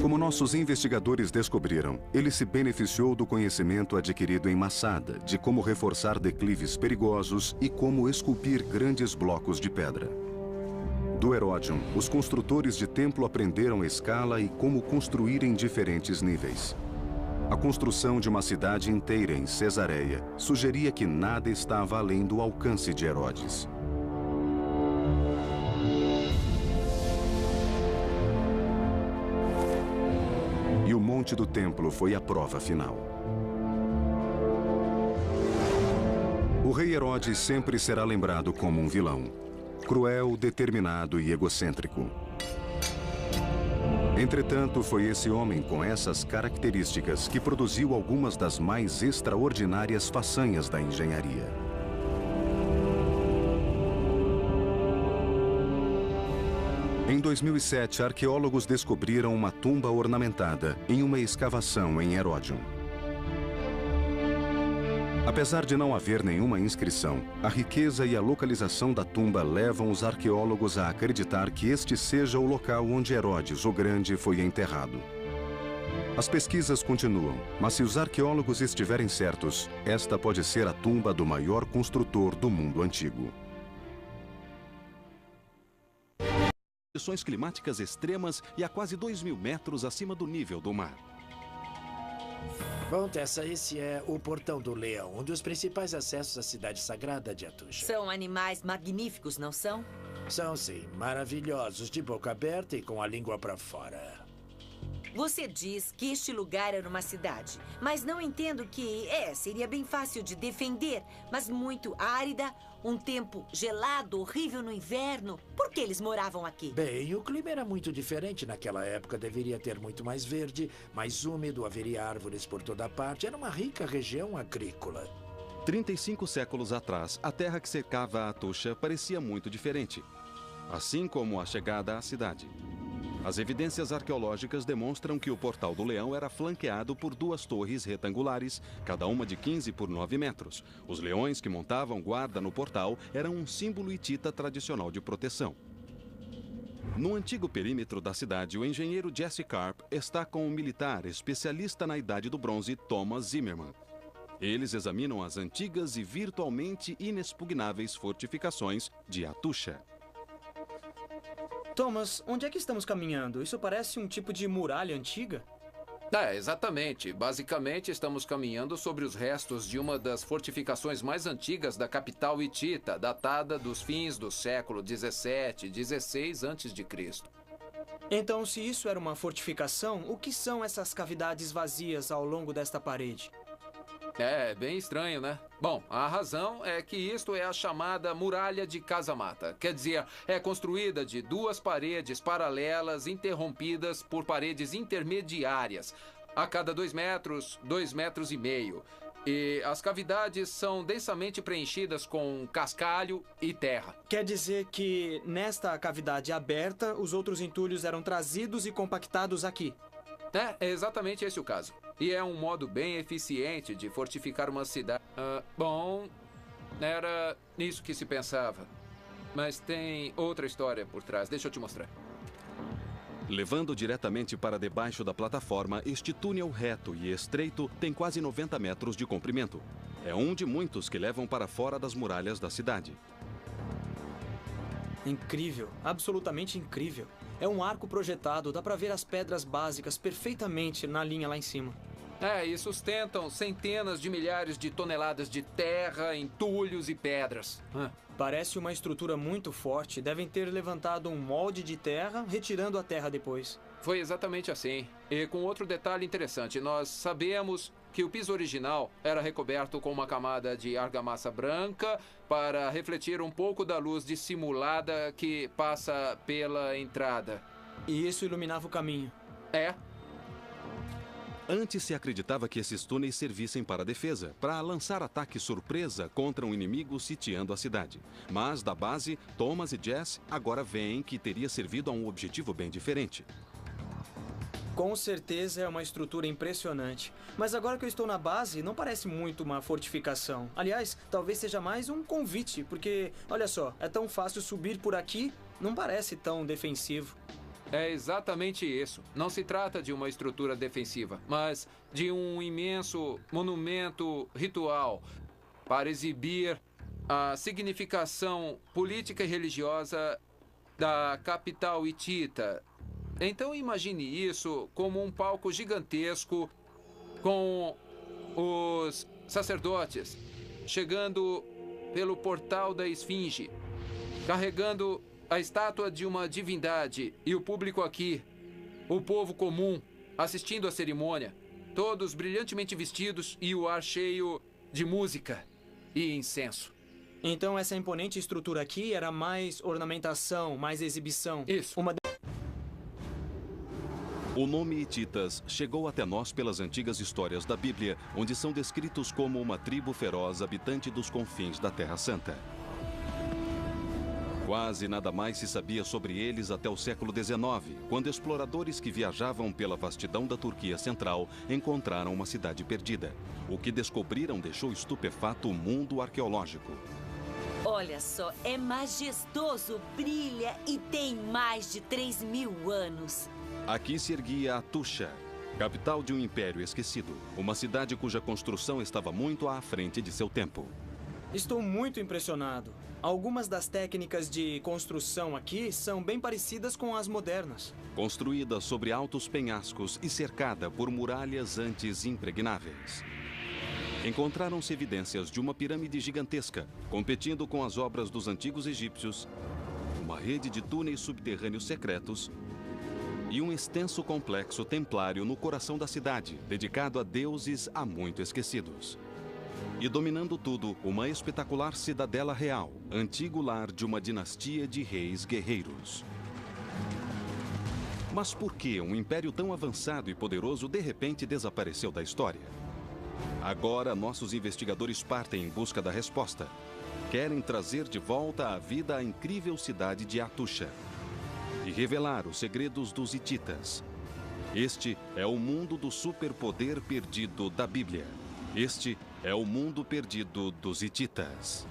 Como nossos investigadores descobriram, ele se beneficiou do conhecimento adquirido em Massada, de como reforçar declives perigosos e como esculpir grandes blocos de pedra. Do Heródion, os construtores de templo aprenderam escala e como construir em diferentes níveis. A construção de uma cidade inteira em Cesareia sugeria que nada estava além do alcance de Herodes. E o Monte do Templo foi a prova final. O rei Herodes sempre será lembrado como um vilão. Cruel, determinado e egocêntrico. Entretanto, foi esse homem com essas características que produziu algumas das mais extraordinárias façanhas da engenharia. Em 2007, arqueólogos descobriram uma tumba ornamentada em uma escavação em Heródion. Apesar de não haver nenhuma inscrição, a riqueza e a localização da tumba levam os arqueólogos a acreditar que este seja o local onde Herodes o Grande foi enterrado. As pesquisas continuam, mas se os arqueólogos estiverem certos, esta pode ser a tumba do maior construtor do mundo antigo. Condições climáticas extremas e a quase 2.000 metros acima do nível do mar. Bom, Tessa, esse é o Portão do Leão, um dos principais acessos à cidade sagrada de Atusha. São animais magníficos, não são? São, sim, maravilhosos, de boca aberta e com a língua para fora. Você diz que este lugar era uma cidade, mas não entendo que, seria bem fácil de defender, mas muito árida, um tempo gelado, horrível no inverno. Por que eles moravam aqui? Bem, o clima era muito diferente naquela época. Deveria ter muito mais verde, mais úmido, haveria árvores por toda parte. Era uma rica região agrícola. 35 séculos atrás, a terra que cercava Atusha parecia muito diferente, assim como a chegada à cidade. As evidências arqueológicas demonstram que o Portal do Leão era flanqueado por 2 torres retangulares, cada uma de 15 por 9 metros. Os leões que montavam guarda no portal eram um símbolo hitita tradicional de proteção. No antigo perímetro da cidade, o engenheiro Jesse Karp está com o militar especialista na Idade do Bronze Thomas Zimmerman. Eles examinam as antigas e virtualmente inexpugnáveis fortificações de Atusha. Thomas, onde é que estamos caminhando? Isso parece um tipo de muralha antiga? Exatamente. Basicamente, estamos caminhando sobre os restos de uma das fortificações mais antigas da capital hitita, datada dos fins do século 17, 16 a.C. Então, se isso era uma fortificação, o que são essas cavidades vazias ao longo desta parede? É bem estranho, né? Bom, a razão é que isto é a chamada Muralha de Casamata. Quer dizer, é construída de 2 paredes paralelas interrompidas por paredes intermediárias. A cada 2 metros, 2,5 metros. E as cavidades são densamente preenchidas com cascalho e terra. Quer dizer que nesta cavidade aberta, os outros entulhos eram trazidos e compactados aqui? É exatamente esse o caso. E é um modo bem eficiente de fortificar uma cidade. Bom, era isso que se pensava. Mas tem outra história por trás. Deixa eu te mostrar. Levando diretamente para debaixo da plataforma, este túnel reto e estreito tem quase 90 metros de comprimento. É um de muitos que levam para fora das muralhas da cidade. Incrível, absolutamente incrível. É um arco projetado, dá para ver as pedras básicas perfeitamente na linha lá em cima. E sustentam centenas de milhares de toneladas de terra, entulhos e pedras. Parece uma estrutura muito forte. Devem ter levantado um molde de terra, retirando a terra depois. Foi exatamente assim. E com outro detalhe interessante, nós sabemos que o piso original era recoberto com uma camada de argamassa branca para refletir um pouco da luz dissimulada que passa pela entrada. E isso iluminava o caminho? Antes se acreditava que esses túneis servissem para defesa, para lançar ataque surpresa contra um inimigo sitiando a cidade. Mas, da base, Thomas e Jess agora veem que teria servido a um objetivo bem diferente. Com certeza é uma estrutura impressionante. Mas agora que eu estou na base, não parece muito uma fortificação. Aliás, talvez seja mais um convite, porque, olha só, é tão fácil subir por aqui, não parece tão defensivo. É exatamente isso. Não se trata de uma estrutura defensiva, mas de um imenso monumento ritual para exibir a significação política e religiosa da capital hitita. Então imagine isso como um palco gigantesco com os sacerdotes chegando pelo portal da Esfinge, carregando a estátua de uma divindade e o público aqui, o povo comum, assistindo à cerimônia, todos brilhantemente vestidos e o ar cheio de música e incenso. Então essa imponente estrutura aqui era mais ornamentação, mais exibição. Isso. O nome Hititas chegou até nós pelas antigas histórias da Bíblia, onde são descritos como uma tribo feroz habitante dos confins da Terra Santa. Quase nada mais se sabia sobre eles até o século XIX, quando exploradores que viajavam pela vastidão da Turquia Central encontraram uma cidade perdida. O que descobriram deixou estupefato o mundo arqueológico. Olha só, é majestoso, brilha e tem mais de 3.000 anos. Aqui se erguia Atusha, capital de um império esquecido, uma cidade cuja construção estava muito à frente de seu tempo. Estou muito impressionado. Algumas das técnicas de construção aqui são bem parecidas com as modernas. Construída sobre altos penhascos e cercada por muralhas antes impregnáveis. Encontraram-se evidências de uma pirâmide gigantesca, competindo com as obras dos antigos egípcios, uma rede de túneis subterrâneos secretos e um extenso complexo templário no coração da cidade, dedicado a deuses há muito esquecidos. E dominando tudo, uma espetacular cidadela real, antigo lar de uma dinastia de reis guerreiros. Mas por que um império tão avançado e poderoso de repente desapareceu da história? Agora, nossos investigadores partem em busca da resposta. Querem trazer de volta à vida a incrível cidade de Atusha e revelar os segredos dos hititas. Este é o mundo do superpoder perdido da Bíblia. Este é o mundo perdido dos hititas.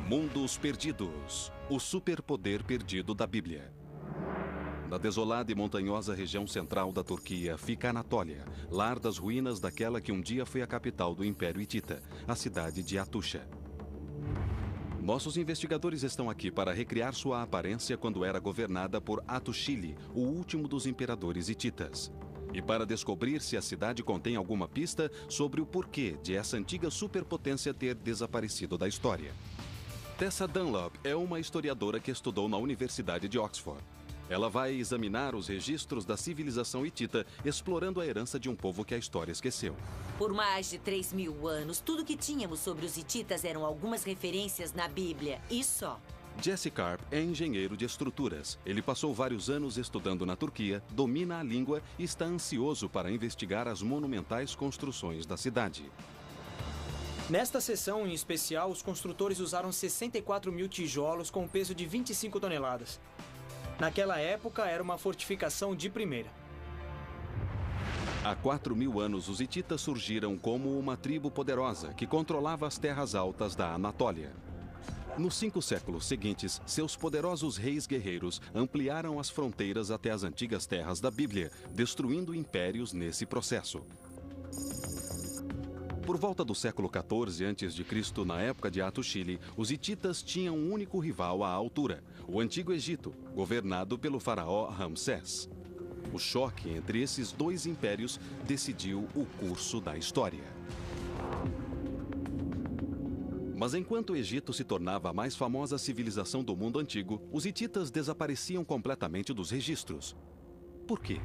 Mundos Perdidos, o superpoder perdido da Bíblia. Na desolada e montanhosa região central da Turquia fica a Anatólia, lar das ruínas daquela que um dia foi a capital do Império Hitita, a cidade de Atusha. Nossos investigadores estão aqui para recriar sua aparência quando era governada por Atushili, o último dos imperadores hititas. E para descobrir se a cidade contém alguma pista sobre o porquê de essa antiga superpotência ter desaparecido da história. Tessa Dunlop é uma historiadora que estudou na Universidade de Oxford. Ela vai examinar os registros da civilização hitita, explorando a herança de um povo que a história esqueceu. Por mais de 3.000 anos, tudo que tínhamos sobre os hititas eram algumas referências na Bíblia, e só. Jesse Karp é engenheiro de estruturas. Ele passou vários anos estudando na Turquia, domina a língua e está ansioso para investigar as monumentais construções da cidade. Nesta seção em especial, os construtores usaram 64 mil tijolos com um peso de 25 toneladas. Naquela época, era uma fortificação de primeira. Há 4.000 anos, os hititas surgiram como uma tribo poderosa que controlava as terras altas da Anatólia. Nos 5 séculos seguintes, seus poderosos reis guerreiros ampliaram as fronteiras até as antigas terras da Bíblia, destruindo impérios nesse processo. Por volta do século XIV a.C., na época de Atushili, os hititas tinham um único rival à altura, o Antigo Egito, governado pelo faraó Ramsés. O choque entre esses dois impérios decidiu o curso da história. Mas enquanto o Egito se tornava a mais famosa civilização do mundo antigo, os hititas desapareciam completamente dos registros. Por quê?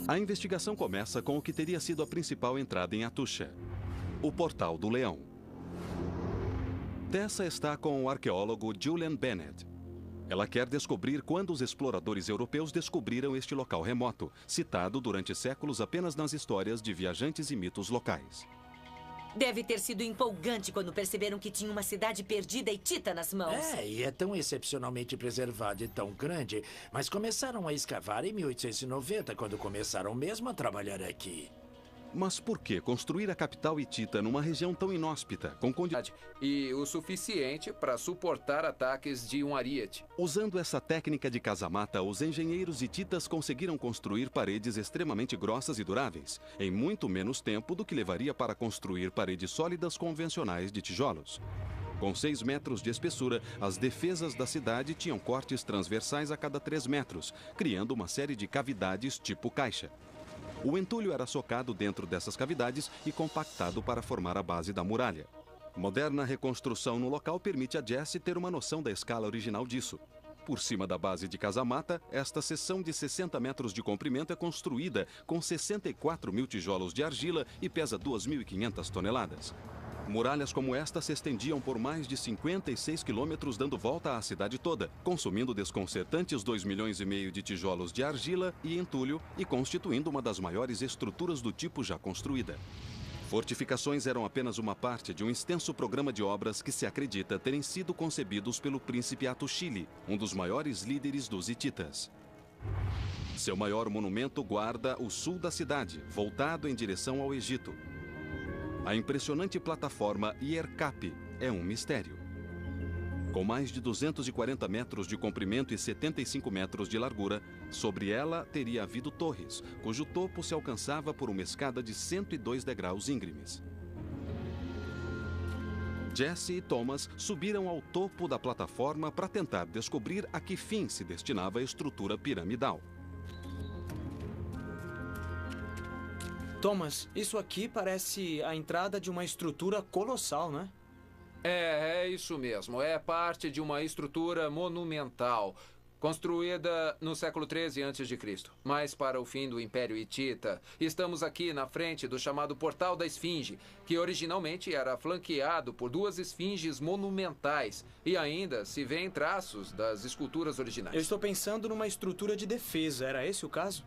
A investigação começa com o que teria sido a principal entrada em Atusha, o Portal do Leão. Tessa está com o arqueólogo Julian Bennett. Ela quer descobrir quando os exploradores europeus descobriram este local remoto, citado durante séculos apenas nas histórias de viajantes e mitos locais. Deve ter sido empolgante quando perceberam que tinha uma cidade perdida hitita nas mãos. E é tão excepcionalmente preservada e tão grande, mas começaram a escavar em 1890, quando começaram mesmo a trabalhar aqui. Mas por que construir a capital hitita numa região tão inóspita, com condições... E o suficiente para suportar ataques de um ariete. Usando essa técnica de casamata, os engenheiros hititas conseguiram construir paredes extremamente grossas e duráveis, em muito menos tempo do que levaria para construir paredes sólidas convencionais de tijolos. Com 6 metros de espessura, as defesas da cidade tinham cortes transversais a cada 3 metros, criando uma série de cavidades tipo caixa. O entulho era socado dentro dessas cavidades e compactado para formar a base da muralha. Moderna reconstrução no local permite a Jesse ter uma noção da escala original disso. Por cima da base de casamata, esta seção de 60 metros de comprimento é construída com 64 mil tijolos de argila e pesa 2.500 toneladas. Muralhas como esta se estendiam por mais de 56 quilômetros, dando volta à cidade toda, consumindo desconcertantes 2,5 milhões de tijolos de argila e entulho e constituindo uma das maiores estruturas do tipo já construída. Fortificações eram apenas uma parte de um extenso programa de obras que se acredita terem sido concebidos pelo príncipe Atushili, um dos maiores líderes dos hititas. Seu maior monumento guarda o sul da cidade, voltado em direção ao Egito. A impressionante plataforma Yerkap é um mistério. Com mais de 240 metros de comprimento e 75 metros de largura, sobre ela teria havido torres, cujo topo se alcançava por uma escada de 102 degraus íngremes. Jesse e Thomas subiram ao topo da plataforma para tentar descobrir a que fim se destinava a estrutura piramidal. Thomas, isso aqui parece a entrada de uma estrutura colossal, né? É isso mesmo. É parte de uma estrutura monumental, construída no século XIII a.C., mas para o fim do Império Hitita. Estamos aqui na frente do chamado Portal da Esfinge, que originalmente era flanqueado por 2 esfinges monumentais e ainda se vêem traços das esculturas originais. Eu estou pensando numa estrutura de defesa. Era esse o caso?